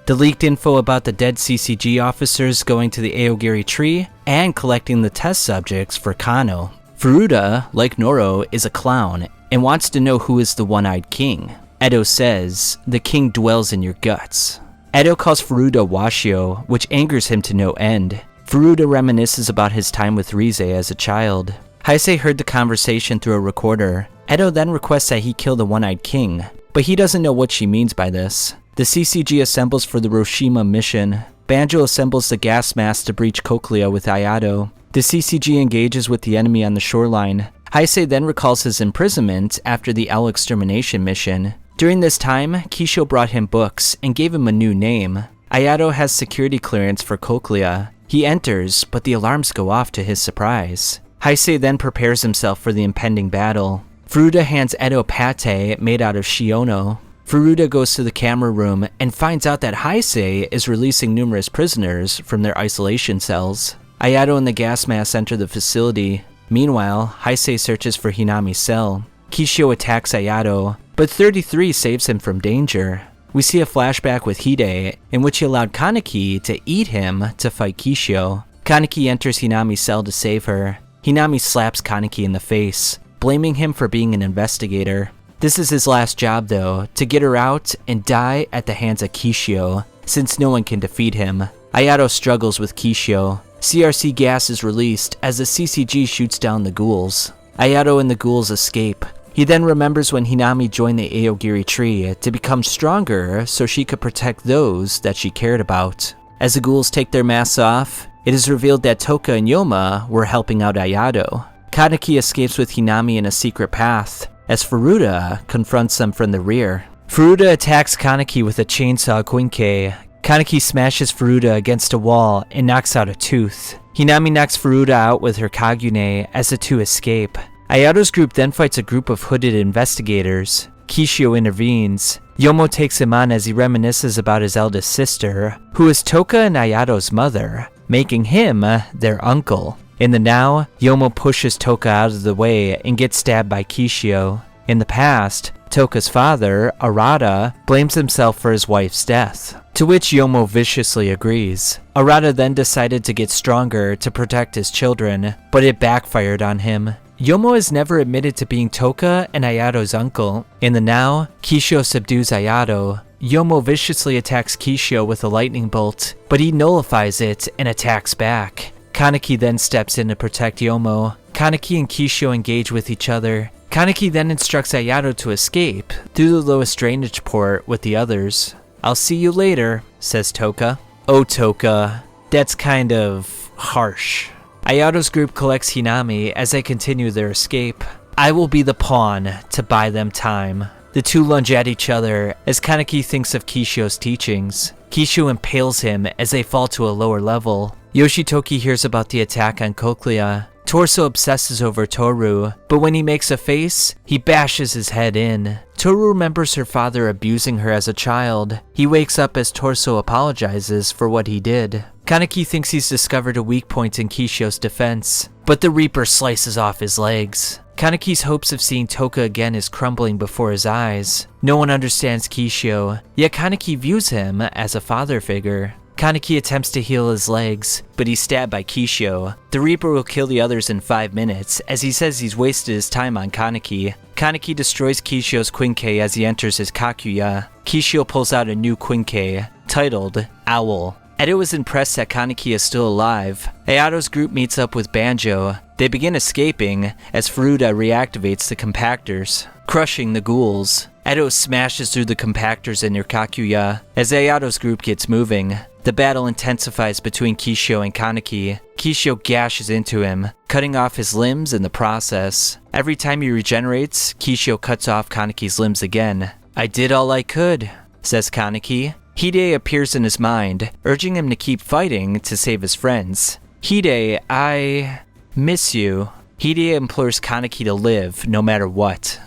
the leaked info about the dead CCG officers going to the Aogiri tree, and collecting the test subjects for Kano. Furuta, like Noro, is a clown, and wants to know who is the one-eyed king. Edo says, "The king dwells in your guts." Edo calls Furuta Washio, which angers him to no end. Furuta reminisces about his time with Rize as a child. Haise heard the conversation through a recorder. Edo then requests that he kill the one-eyed king, but he doesn't know what she means by this. The CCG assembles for the Rushima mission. Banjo assembles the gas mask to breach Cochlea with Ayato. The CCG engages with the enemy on the shoreline. Haise then recalls his imprisonment after the Extermination mission. During this time, Kisho brought him books and gave him a new name. Ayato has security clearance for Cochlea. He enters, but the alarms go off to his surprise. Haise then prepares himself for the impending battle. Furuta hands Edo pate made out of shiono. Furuta goes to the camera room and finds out that Haise is releasing numerous prisoners from their isolation cells. Ayato and the gas mask enter the facility. Meanwhile, Haise searches for Hinami's cell. Kisho attacks Ayato, but 33 saves him from danger. We see a flashback with Hide, in which he allowed Kaneki to eat him to fight Kisho. Kaneki enters Hinami's cell to save her. Hinami slaps Kaneki in the face, blaming him for being an investigator. This is his last job though, to get her out and die at the hands of Kisho, since no one can defeat him. Ayato struggles with Kisho. CRC gas is released as the CCG shoots down the ghouls. Ayato and the ghouls escape. He then remembers when Hinami joined the Aogiri tree to become stronger so she could protect those that she cared about. As the ghouls take their masks off, it is revealed that Toka and Yoma were helping out Ayato. Kaneki escapes with Hinami in a secret path, as Furuta confronts them from the rear. Furuta attacks Kaneki with a chainsaw Quinke. Kaneki smashes Furuta against a wall and knocks out a tooth. Hinami knocks Furuta out with her Kagune as the two escape. Ayato's group then fights a group of hooded investigators. Kisho intervenes. Yomo takes him on as he reminisces about his eldest sister, who is Toka and Ayato's mother, making him their uncle. In the now, Yomo pushes Toka out of the way and gets stabbed by Kisho. In the past, Toka's father, Arata, blames himself for his wife's death, to which Yomo viciously agrees. Arata then decided to get stronger to protect his children, but it backfired on him. Yomo has never admitted to being Toka and Ayato's uncle. In the now, Kisho subdues Ayato. Yomo viciously attacks Kisho with a lightning bolt, but he nullifies it and attacks back. Kaneki then steps in to protect Yomo. Kaneki and Kisho engage with each other. Kaneki then instructs Ayato to escape through the lowest drainage port with the others. "I'll see you later," says Toka. "Oh, Toka, that's kind of harsh." Ayato's group collects Hinami as they continue their escape. "I will be the pawn to buy them time." The two lunge at each other as Kaneki thinks of Kisho's teachings. Kisho impales him as they fall to a lower level. Yoshitoki hears about the attack on Cochlea. Torso obsesses over Toru, but when he makes a face, he bashes his head in. Toru remembers her father abusing her as a child. He wakes up as Torso apologizes for what he did. Kaneki thinks he's discovered a weak point in Kisho's defense, but the Reaper slices off his legs. Kaneki's hopes of seeing Toka again is crumbling before his eyes. No one understands Kisho, yet Kaneki views him as a father figure. Kaneki attempts to heal his legs, but he's stabbed by Kisho. The Reaper will kill the others in 5 minutes, as he says he's wasted his time on Kaneki. Kaneki destroys Kisho's Quinke as he enters his Kakuya. Kisho pulls out a new Quinke, titled Owl. Edo is impressed that Kaneki is still alive. Ayato's group meets up with Banjo. They begin escaping as Furuta reactivates the compactors, crushing the ghouls. Edo smashes through the compactors in Kakuya as Ayato's group gets moving. The battle intensifies between Kisho and Kaneki. Kisho gashes into him, cutting off his limbs in the process. Every time he regenerates, Kishio cuts off Kaneki's limbs again. "I did all I could," says Kaneki. Hide appears in his mind, urging him to keep fighting to save his friends. "Hide, I miss you." Hide implores Kaneki to live, no matter what.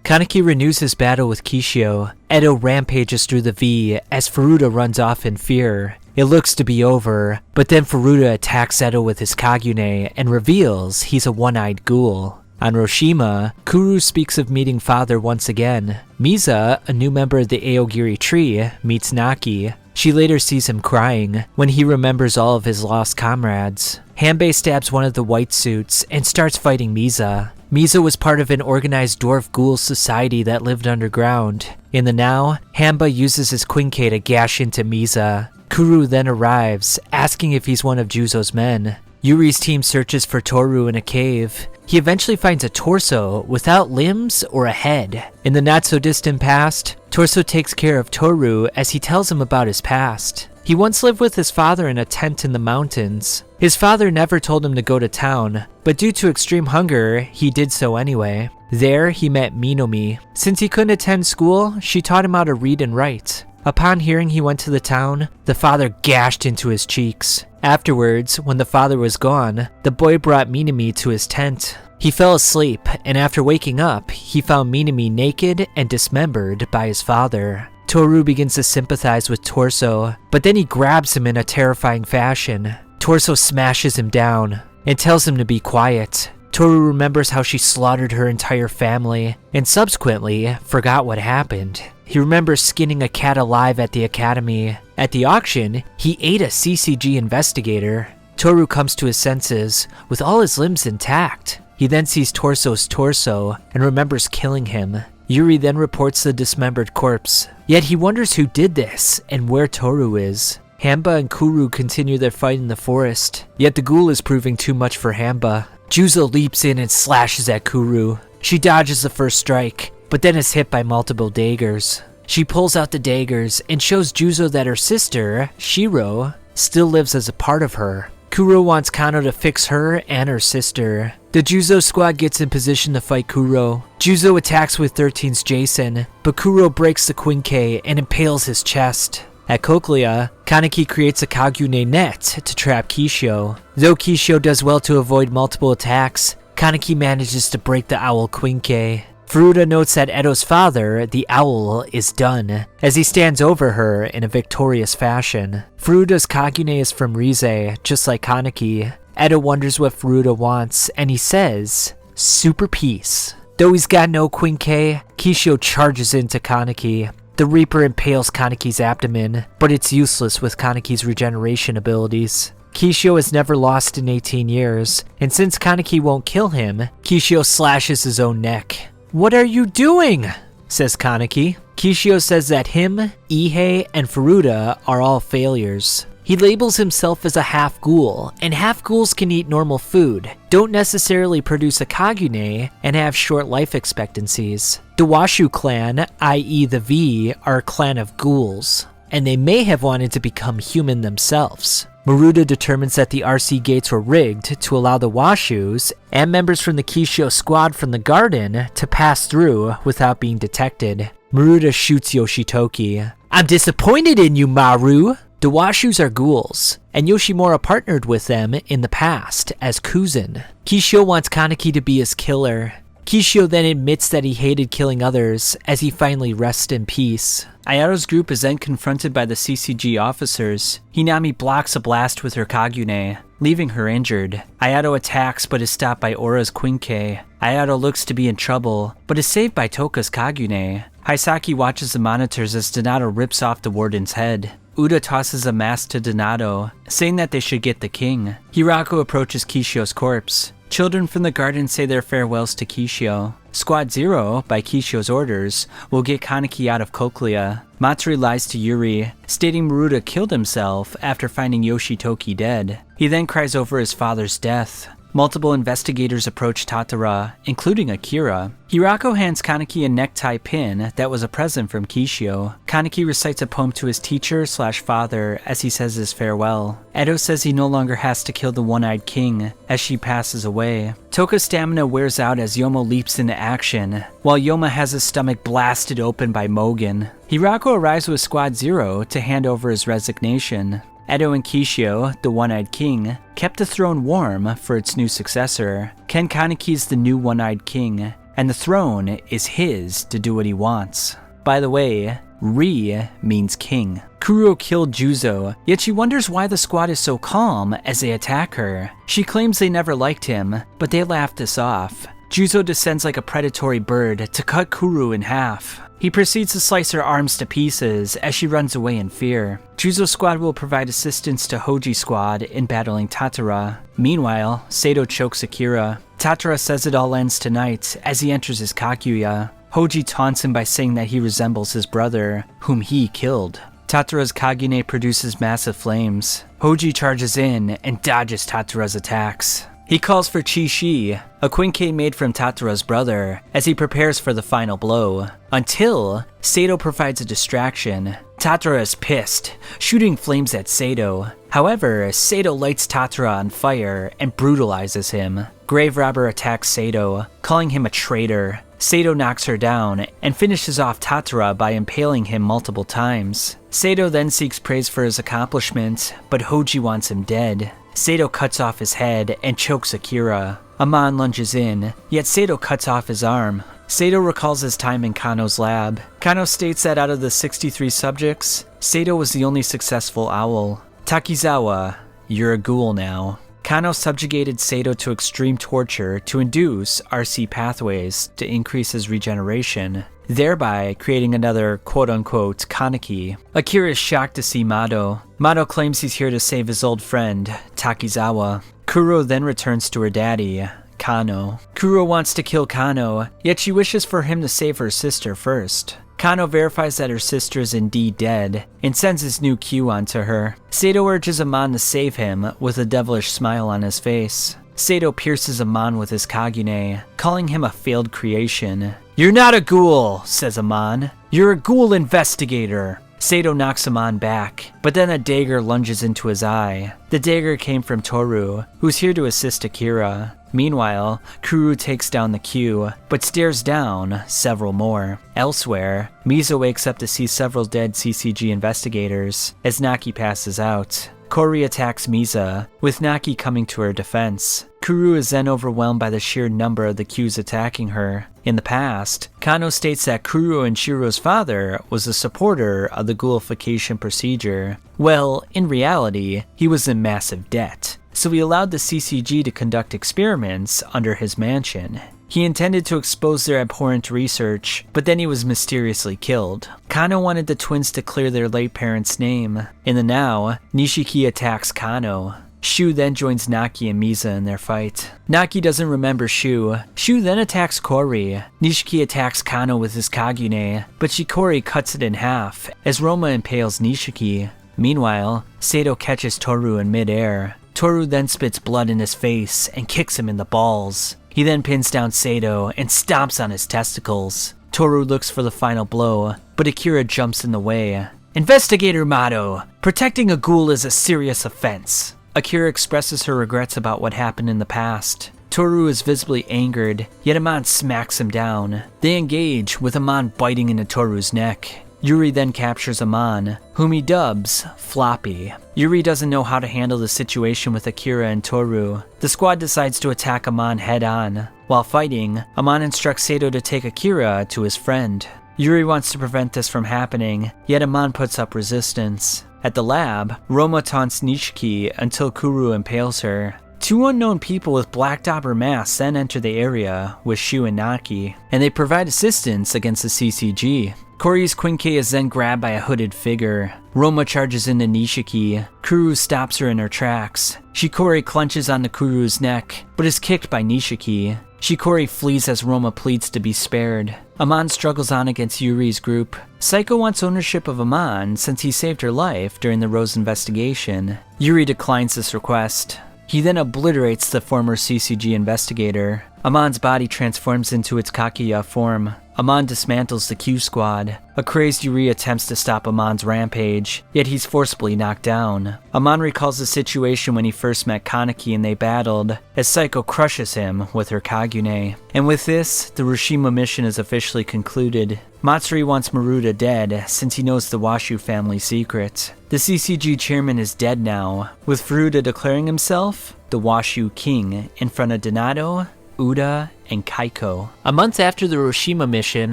Kaneki renews his battle with Kishio. Edo rampages through the V as Furuta runs off in fear. It looks to be over, but then Furuta attacks Edo with his Kagune and reveals he's a one-eyed ghoul. On Rushima, Kuru speaks of meeting father once again. Misa, a new member of the Aogiri tree, meets Naki. She later sees him crying when he remembers all of his lost comrades. Hanbei stabs one of the white suits and starts fighting Misa. Misa was part of an organized dwarf ghoul society that lived underground. In the now, Hanba uses his Quinke to gash into Misa. Kuru then arrives, asking if he's one of Juzo's men. Yuri's team searches for Toru in a cave. He eventually finds a torso without limbs or a head. In the not-so-distant past, Torso takes care of Toru as he tells him about his past. He once lived with his father in a tent in the mountains. His father never told him to go to town, but due to extreme hunger, he did so anyway. There, he met Minomi. Since he couldn't attend school, she taught him how to read and write. Upon hearing he went to the town, the father gashed into his cheeks. Afterwards, when the father was gone, the boy brought Minami to his tent. He fell asleep, and after waking up, he found Minami naked and dismembered by his father. Toru begins to sympathize with Torso, but then he grabs him in a terrifying fashion. Torso smashes him down and tells him to be quiet. Toru remembers how she slaughtered her entire family, and subsequently forgot what happened. He remembers skinning a cat alive at the academy. At the auction, he ate a CCG investigator. Toru comes to his senses, with all his limbs intact. He then sees Torso's torso, and remembers killing him. Yuri then reports the dismembered corpse. Yet he wonders who did this, and where Toru is. Hanba and Kuru continue their fight in the forest, yet the ghoul is proving too much for Hanba. Juzo leaps in and slashes at Kuru. She dodges the first strike, but then is hit by multiple daggers. She pulls out the daggers and shows Juzo that her sister, Shiro, still lives as a part of her. Kuro wants Kano to fix her and her sister. The Juzo squad gets in position to fight Kuro. Juzo attacks with 13's Jason, but Kuro breaks the Quinke and impales his chest. At Cochlea, Kaneki creates a Kagune net to trap Kishio. Though Kishio does well to avoid multiple attacks, Kaneki manages to break the owl Quinke. Furuta notes that Edo's father, the owl, is done, as he stands over her in a victorious fashion. Furuta's Kagune is from Rize, just like Kaneki. Edo wonders what Furuta wants, and he says, "Super peace." Though he's got no Quinke, Kishio charges into Kaneki. The Reaper impales Kaneki's abdomen, but it's useless with Kaneki's regeneration abilities. Kishio has never lost in 18 years, and since Kaneki won't kill him, Kishio slashes his own neck. "What are you doing?" says Kaneki. Kishio says that him, Ihei, and Furuta are all failures. He labels himself as a half-ghoul, and half-ghouls can eat normal food, don't necessarily produce a Kagune, and have short life expectancies. The Washu clan, i.e. the V, are a clan of ghouls, and they may have wanted to become human themselves. Maruda determines that the RC gates were rigged to allow the Washus and members from the Kishio squad from the garden to pass through without being detected. Maruda shoots Yoshitoki. "I'm disappointed in you, Maru!" The Washus are ghouls, and Yoshimura partnered with them in the past as Kuzan. Kishio wants Kaneki to be his killer. Kishio then admits that he hated killing others as he finally rests in peace. Ayato's group is then confronted by the CCG officers. Hinami blocks a blast with her Kagune, leaving her injured. Ayato attacks but is stopped by Aura's Quinke. Ayato looks to be in trouble, but is saved by Toka's Kagune. Haisaki watches the monitors as Donato rips off the warden's head. Uda tosses a mask to Donato, saying that they should get the king. Hirako approaches Kishio's corpse. Children from the garden say their farewells to Kishio. Squad 0, by Kishio's orders, will get Kaneki out of Cochlea. Matsuri lies to Yuri, stating Maruda killed himself after finding Yoshitoki dead. He then cries over his father's death. Multiple investigators approach Tatara, including Akira. Hirako hands Kaneki a necktie pin that was a present from Kishio. Kaneki recites a poem to his teacher/father as he says his farewell. Edo says he no longer has to kill the one-eyed king as she passes away. Toka's stamina wears out as Yomo leaps into action, while Yoma has his stomach blasted open by Mogen. Hirako arrives with Squad Zero to hand over his resignation. Edo and Kishio, the One-Eyed King, kept the throne warm for its new successor. Ken Kaneki's the new One-Eyed King, and the throne is his to do what he wants. By the way, Ri means king. Kuro killed Juzo, yet she wonders why the squad is so calm as they attack her. She claims they never liked him, but they laugh this off. Juzo descends like a predatory bird to cut Kuro in half. He proceeds to slice her arms to pieces as she runs away in fear. Juzo's squad will provide assistance to Hoji's squad in battling Tatara. Meanwhile, Sato chokes Akira. Tatara says it all ends tonight as he enters his Kaguya. Hoji taunts him by saying that he resembles his brother, whom he killed. Tatara's Kagune produces massive flames. Hoji charges in and dodges Tatara's attacks. He calls for Chi-Shi, a quinquet made from Tatara's brother, as he prepares for the final blow, until Sato provides a distraction. Tatara is pissed, shooting flames at Sato. However, Sato lights Tatara on fire and brutalizes him. Grave Robber attacks Sato, calling him a traitor. Sato knocks her down and finishes off Tatara by impaling him multiple times. Sato then seeks praise for his accomplishment, but Hoji wants him dead. Sato cuts off his head and chokes Akira. Amon lunges in, yet Sato cuts off his arm. Sato recalls his time in Kano's lab. Kano states that out of the 63 subjects, Sato was the only successful owl. Takizawa, you're a ghoul now. Kano subjugated Sato to extreme torture to induce RC pathways to increase his regeneration, thereby creating another quote-unquote Kaneki. Akira is shocked to see Mado. Mado claims he's here to save his old friend, Takizawa. Kuro then returns to her daddy, Kano. Kuro wants to kill Kano, yet she wishes for him to save her sister first. Kano verifies that her sister is indeed dead, and sends his new Q onto her. Sato urges Amon to save him, with a devilish smile on his face. Sato pierces Amon with his Kagune, calling him a failed creation. "You're not a ghoul," says Amon. "You're a ghoul investigator." Sato knocks Amon back, but then a dagger lunges into his eye. The dagger came from Toru, who's here to assist Akira. Meanwhile, Kuru takes down the Q, but stares down several more. Elsewhere, Misa wakes up to see several dead CCG investigators as Naki passes out. Kori attacks Misa, with Naki coming to her defense. Kuru is then overwhelmed by the sheer number of the Qs attacking her. In the past, Kano states that Kuru and Shiro's father was a supporter of the ghoulification procedure. Well, in reality, he was in massive debt, so he allowed the CCG to conduct experiments under his mansion. He intended to expose their abhorrent research, but then he was mysteriously killed. Kano wanted the twins to clear their late parents' name. In the now, Nishiki attacks Kano. Shu then joins Naki and Misa in their fight. Naki doesn't remember Shu. Shu then attacks Kori. Nishiki attacks Kano with his Kagune, but Shikori cuts it in half, as Roma impales Nishiki. Meanwhile, Sato catches Toru in midair. Toru then spits blood in his face and kicks him in the balls. He then pins down Sato and stomps on his testicles. Toru looks for the final blow, but Akira jumps in the way. "Investigator Mado, protecting a ghoul is a serious offense." Akira expresses her regrets about what happened in the past. Toru is visibly angered, yet Amon smacks him down. They engage, with Amon biting into Toru's neck. Yuri then captures Amon, whom he dubs Floppy. Yuri doesn't know how to handle the situation with Akira and Toru. The squad decides to attack Amon head-on. While fighting, Amon instructs Sato to take Akira to his friend. Yuri wants to prevent this from happening, yet Amon puts up resistance. At the lab, Roma taunts Nishiki until Kuru impales her. Two unknown people with black dauber masks then enter the area with Shu and Naki, and they provide assistance against the CCG. Kori's quinquet is then grabbed by a hooded figure. Roma charges into Nishiki. Kuru stops her in her tracks. Shikori clutches onto Kuru's neck, but is kicked by Nishiki. Shikori flees as Roma pleads to be spared. Amon struggles on against Yuri's group. Psycho wants ownership of Amon since he saved her life during the Rose investigation. Yuri declines this request. He then obliterates the former CCG investigator. Amon's body transforms into its Kakuya form. Amon dismantles the Q Squad. A crazed Yuri attempts to stop Amon's rampage, yet he's forcibly knocked down. Amon recalls the situation when he first met Kaneki and they battled, as Psycho crushes him with her Kagune. And with this, the Rushima mission is officially concluded. Matsuri wants Maruta dead, since he knows the Washu family secret. The CCG chairman is dead now, with Furuta declaring himself the Washu king in front of Donato, Uda, and Kaiko. A month after the Rushima mission,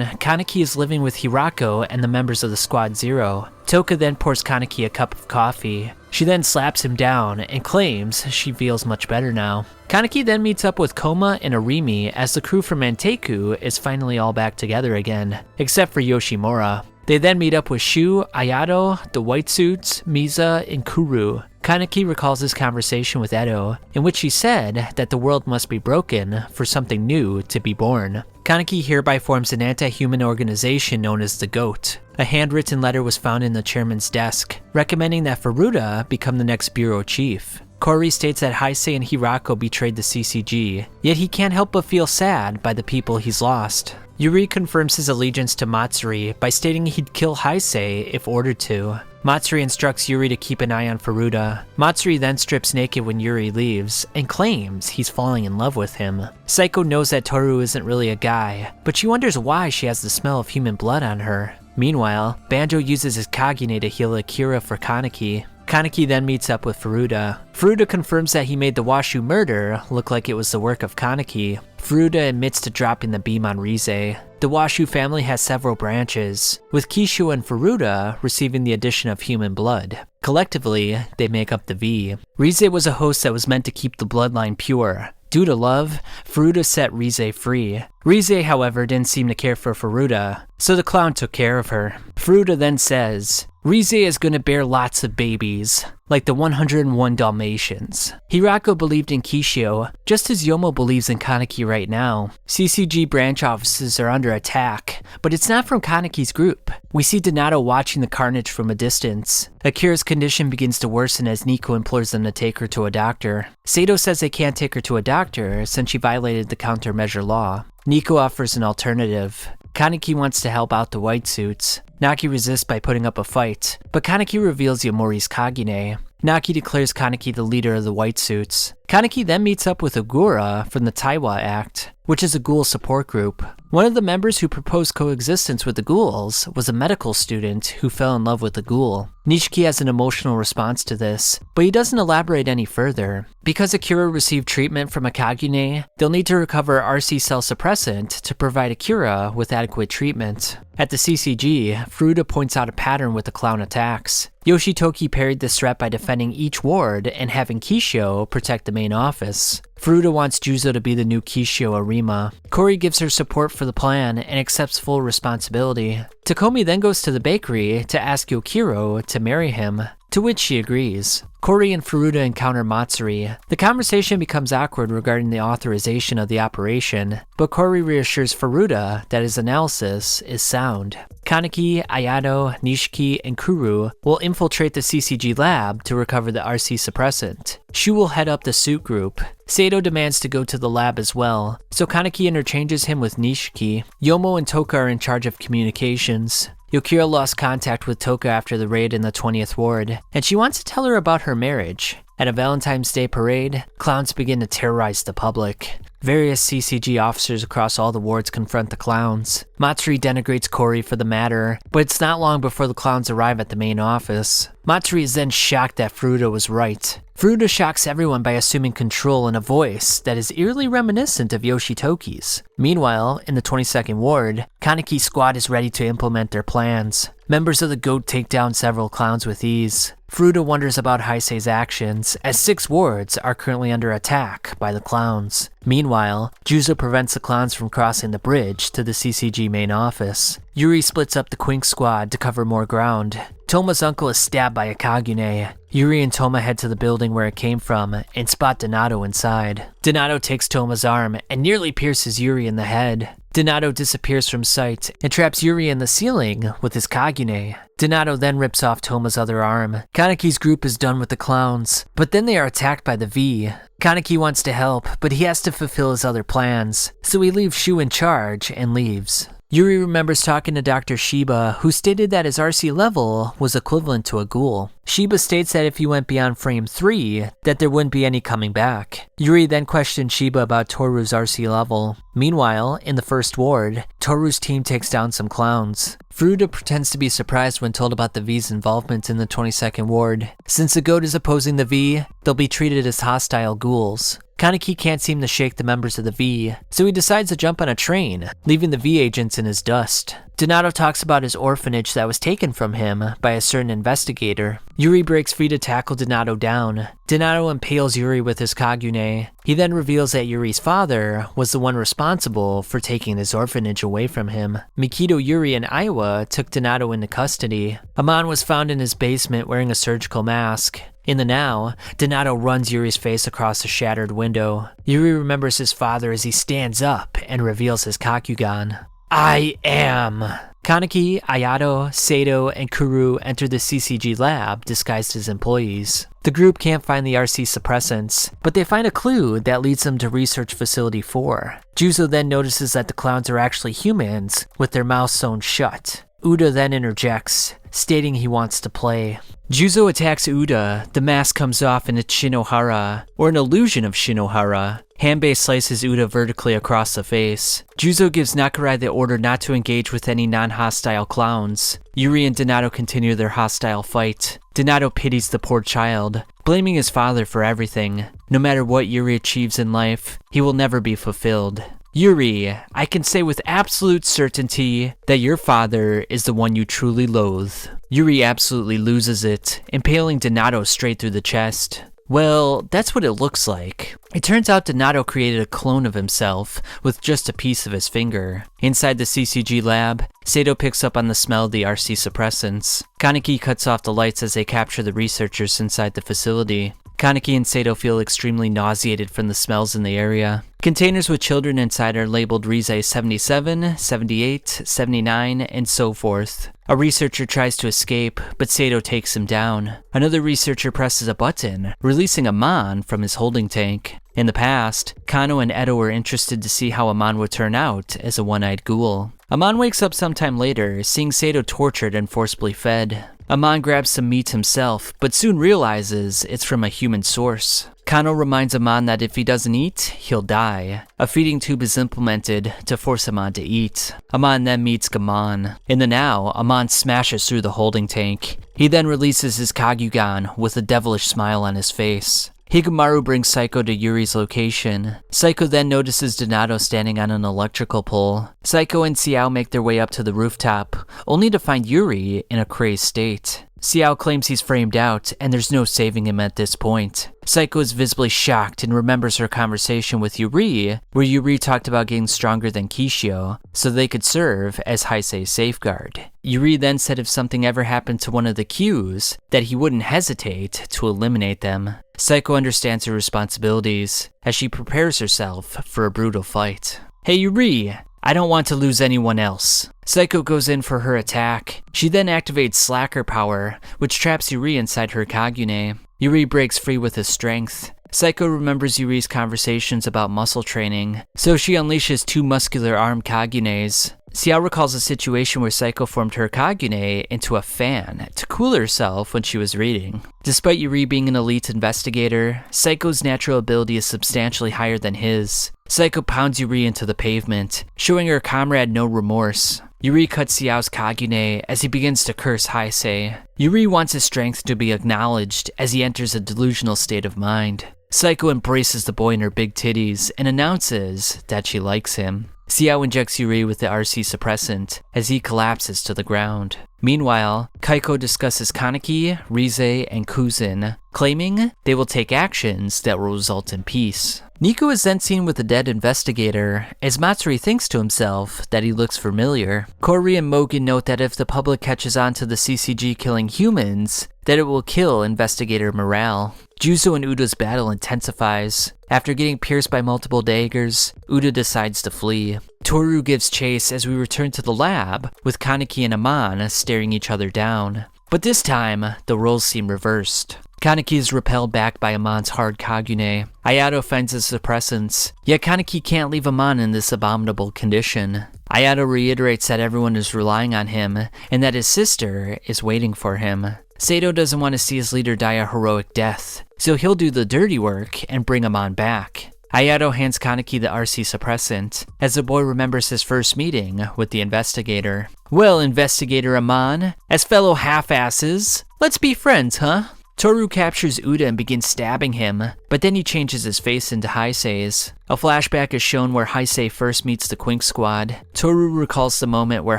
Kaneki is living with Hirako and the members of the Squad Zero. Toka then pours Kaneki a cup of coffee. She then slaps him down and claims she feels much better now. Kaneki then meets up with Koma and Arimi as the crew from Manteku is finally all back together again, except for Yoshimura. They then meet up with Shu, Ayato, the White Suits, Miza, and Kuru. Kaneki recalls his conversation with Edo, in which he said that the world must be broken for something new to be born. Kaneki hereby forms an anti-human organization known as the GOAT. A handwritten letter was found in the chairman's desk, recommending that Furuta become the next bureau chief. Kori states that Haise and Hirako betrayed the CCG, yet he can't help but feel sad by the people he's lost. Yuri confirms his allegiance to Matsuri by stating he'd kill Haise if ordered to. Matsuri instructs Yuri to keep an eye on Furuta. Matsuri then strips naked when Yuri leaves, and claims he's falling in love with him. Psycho knows that Toru isn't really a guy, but she wonders why she has the smell of human blood on her. Meanwhile, Banjo uses his Kagune to heal Akira for Kaneki. Kaneki then meets up with Furuta. Furuta confirms that he made the Washu murder look like it was the work of Kaneki. Furuta admits to dropping the beam on Rize. The Washu family has several branches, with Kishu and Furuta receiving the addition of human blood. Collectively, they make up the V. Rize was a host that was meant to keep the bloodline pure. Due to love, Furuta set Rize free. Rize, however, didn't seem to care for Furuta, so the clown took care of her. Furuta then says, Rize is gonna bear lots of babies, like the 101 Dalmatians. Hirako believed in Kishio, just as Yomo believes in Kaneki right now. CCG branch offices are under attack, but it's not from Kaneki's group. We see Donato watching the carnage from a distance. Akira's condition begins to worsen as Nico implores them to take her to a doctor. Sato says they can't take her to a doctor since she violated the countermeasure law. Nico offers an alternative. Kaneki wants to help out the White Suits. Naki resists by putting up a fight, but Kaneki reveals Yomori's Kagune. Naki declares Kaneki the leader of the White Suits. Kaneki then meets up with Ogura from the Taiwa Act, which is a ghoul support group. One of the members who proposed coexistence with the ghouls was a medical student who fell in love with the ghoul. Nishiki has an emotional response to this, but he doesn't elaborate any further. Because Akira received treatment from a Kagune, they'll need to recover RC cell suppressant to provide Akira with adequate treatment. At the CCG, Furuta points out a pattern with the clown attacks. Yoshitoki parried this threat by defending each ward and having Kishio protect the main office. Furuta wants Juzo to be the new Kishio Arima. Kori gives her support for the plan and accepts full responsibility. Takomi then goes to the bakery to ask Yokiro to marry him, to which she agrees. Kori and Furuta encounter Matsuri. The conversation becomes awkward regarding the authorization of the operation, but Kori reassures Furuta that his analysis is sound. Kaneki, Ayato, Nishiki, and Kuru will infiltrate the CCG lab to recover the RC suppressant. Shu will head up the suit group. Sato demands to go to the lab as well, so Kaneki interchanges him with Nishiki. Yomo and Toka are in charge of communications. Yokira lost contact with Toka after the raid in the 20th ward, and she wants to tell her about her marriage. At a Valentine's Day parade, clowns begin to terrorize the public. Various CCG officers across all the wards confront the clowns. Matsuri denigrates Kori for the matter, but it's not long before the clowns arrive at the main office. Matsuri is then shocked that Furuta was right. Furuta shocks everyone by assuming control in a voice that is eerily reminiscent of Yoshitoki's. Meanwhile, in the 22nd ward, Kaneki's squad is ready to implement their plans. Members of the GOAT take down several clowns with ease. Furuta wonders about Haise's actions, as 6 wards are currently under attack by the clowns. Meanwhile, Juzo prevents the clowns from crossing the bridge to the CCG main office. Yuri splits up the Quink squad to cover more ground. Toma's uncle is stabbed by a Kagune. Yuri and Toma head to the building where it came from and spot Donato inside. Donato takes Toma's arm and nearly pierces Yuri in the head. Donato disappears from sight and traps Yuri in the ceiling with his Kagune. Donato then rips off Toma's other arm. Kaneki's group is done with the clowns, but then they are attacked by the V. Kaneki wants to help, but he has to fulfill his other plans, so he leaves Shu in charge and leaves. Yuri remembers talking to Dr. Shiba, who stated that his RC level was equivalent to a ghoul. Shiba states that if he went beyond frame 3, that there wouldn't be any coming back. Yuri then questioned Shiba about Toru's RC level. Meanwhile, in the first ward, Toru's team takes down some clowns. Furuta pretends to be surprised when told about the V's involvement in the 22nd ward. Since the goat is opposing the V, they'll be treated as hostile ghouls. Kaneki can't seem to shake the members of the V, so he decides to jump on a train, leaving the V agents in his dust. Donato talks about his orphanage that was taken from him by a certain investigator. Yuri breaks free to tackle Donato down. Donato impales Yuri with his Kagune. He then reveals that Yuri's father was the one responsible for taking his orphanage away from him. Mikito, Yuri, and Aiwa took Donato into custody. Amon was found in his basement wearing a surgical mask. In the now, Donato runs Yuri's face across a shattered window. Yuri remembers his father as he stands up and reveals his Kakugan. I am! Kaneki, Ayato, Sato, and Kuru enter the CCG lab disguised as employees. The group can't find the RC suppressants, but they find a clue that leads them to Research Facility 4. Juzo then notices that the clowns are actually humans, with their mouths sewn shut. Uda then interjects, stating he wants to play. Juzo attacks Uda, the mask comes off and it's Shinohara, or an illusion of Shinohara. Hanbei slices Uda vertically across the face. Juzo gives Nakarai the order not to engage with any non-hostile clowns. Yuri and Donato continue their hostile fight. Donato pities the poor child, blaming his father for everything. No matter what Yuri achieves in life, he will never be fulfilled. Yuri, I can say with absolute certainty that your father is the one you truly loathe. Yuri absolutely loses it, impaling Donato straight through the chest. Well, that's what it looks like. It turns out Donato created a clone of himself with just a piece of his finger. Inside the CCG lab, Sato picks up on the smell of the RC suppressants. Kaneki cuts off the lights as they capture the researchers inside the facility. Kaneki and Sato feel extremely nauseated from the smells in the area. Containers with children inside are labeled Rise 77, 78, 79, and so forth. A researcher tries to escape, but Sato takes him down. Another researcher presses a button, releasing Amon from his holding tank. In the past, Kano and Edo were interested to see how Amon would turn out as a one-eyed ghoul. Amon wakes up sometime later, seeing Sato tortured and forcibly fed. Amon grabs some meat himself, but soon realizes it's from a human source. Kano reminds Amon that if he doesn't eat, he'll die. A feeding tube is implemented to force Amon to eat. Amon then meets Gamon. In the now, Amon smashes through the holding tank. He then releases his Kagugan with a devilish smile on his face. Higemaru brings Saiko to Yuri's location. Saiko then notices Donato standing on an electrical pole. Saiko and Xiao make their way up to the rooftop, only to find Yuri in a crazed state. Xiao claims he's framed out, and there's no saving him at this point. Saiko is visibly shocked and remembers her conversation with Yuri, where Yuri talked about getting stronger than Kishio, so they could serve as Heise's safeguard. Yuri then said if something ever happened to one of the Qs, that he wouldn't hesitate to eliminate them. Saiko understands her responsibilities, as she prepares herself for a brutal fight. Hey Yuri, I don't want to lose anyone else. Saiko goes in for her attack. She then activates Slacker Power, which traps Yuri inside her Kagune. Yuri breaks free with his strength. Saiko remembers Yuri's conversations about muscle training, so she unleashes two muscular arm Kagunes. Xiao recalls a situation where Saiko formed her Kagune into a fan to cool herself when she was reading. Despite Yuri being an elite investigator, Saiko's natural ability is substantially higher than his. Saiko pounds Yuri into the pavement, showing her comrade no remorse. Yuri cuts Xiao's Kagune as he begins to curse Heise. Yuri wants his strength to be acknowledged as he enters a delusional state of mind. Saiko embraces the boy in her big titties and announces that she likes him. Xiao injects Yuri with the RC suppressant as he collapses to the ground. Meanwhile, Kaiko discusses Kaneki, Rise, and Kuzin, claiming they will take actions that will result in peace. Nico is then seen with the dead investigator, as Matsuri thinks to himself that he looks familiar. Corey and Mogen note that if the public catches on to the CCG killing humans, that it will kill investigator morale. Juzo and Uda's battle intensifies. After getting pierced by multiple daggers, Uda decides to flee. Toru gives chase as we return to the lab, with Kaneki and Amon staring each other down. But this time, the roles seem reversed. Kaneki is repelled back by Amon's hard Kagune. Ayato finds his suppressants, yet Kaneki can't leave Amon in this abominable condition. Ayato reiterates that everyone is relying on him, and that his sister is waiting for him. Sato doesn't want to see his leader die a heroic death, so he'll do the dirty work and bring Amon back. Ayato hands Kaneki the RC suppressant, as the boy remembers his first meeting with the investigator. Well, Investigator Amon, as fellow half-asses, let's be friends, huh? Toru captures Uda and begins stabbing him, but then he changes his face into Heise's. A flashback is shown where Haise first meets the Quink Squad. Toru recalls the moment where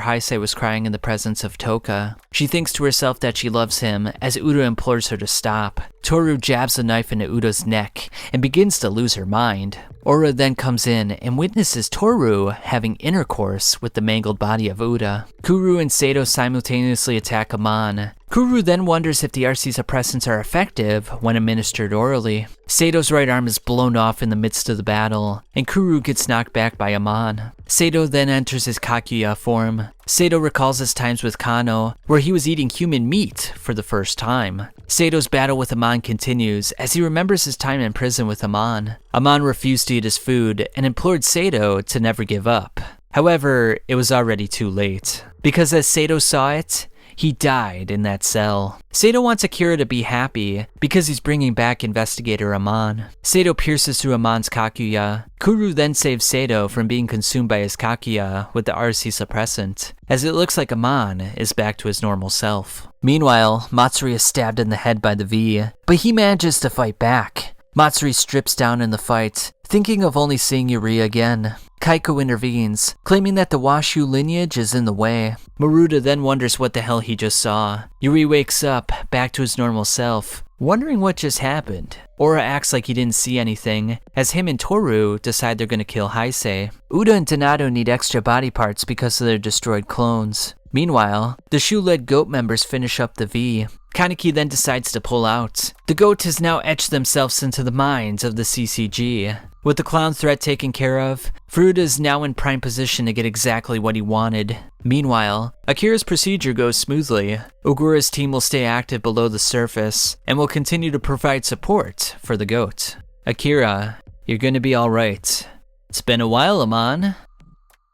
Haise was crying in the presence of Toka. She thinks to herself that she loves him, as Uda implores her to stop. Toru jabs the knife into Uda's neck and begins to lose her mind. Ora then comes in and witnesses Toru having intercourse with the mangled body of Uda. Kuru and Sato simultaneously attack Amon. Kuru then wonders if the RC suppressants are effective when administered orally. Sato's right arm is blown off in the midst of the battle, and Kuru gets knocked back by Amon. Sato then enters his Kakuya form. Sato recalls his times with Kano, where he was eating human meat for the first time. Sato's battle with Amon continues as he remembers his time in prison with Amon. Amon refused to eat his food and implored Sato to never give up. However, it was already too late, because as Sato saw it, he died in that cell. Sato wants Akira to be happy because he's bringing back Investigator Amon. Sato pierces through Amon's Kakuya. Kuru then saves Sato from being consumed by his Kakuya with the RC suppressant, as it looks like Amon is back to his normal self. Meanwhile, Matsuri is stabbed in the head by the V, but he manages to fight back. Matsuri strips down in the fight, thinking of only seeing Yuri again. Kaiko intervenes, claiming that the Washu lineage is in the way. Maruta then wonders what the hell he just saw. Yuri wakes up, back to his normal self, wondering what just happened. Ora acts like he didn't see anything, as him and Toru decide they're gonna kill Haise. Uda and Donato need extra body parts because of their destroyed clones. Meanwhile, the shoe-led goat members finish up the V. Kaneki then decides to pull out. The goat has now etched themselves into the minds of the CCG. With the clown threat taken care of, Furuta is now in prime position to get exactly what he wanted. Meanwhile, Akira's procedure goes smoothly. Ogura's team will stay active below the surface, and will continue to provide support for the goat. Akira, you're gonna be alright. It's been a while, Amon.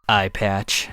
Eye patch.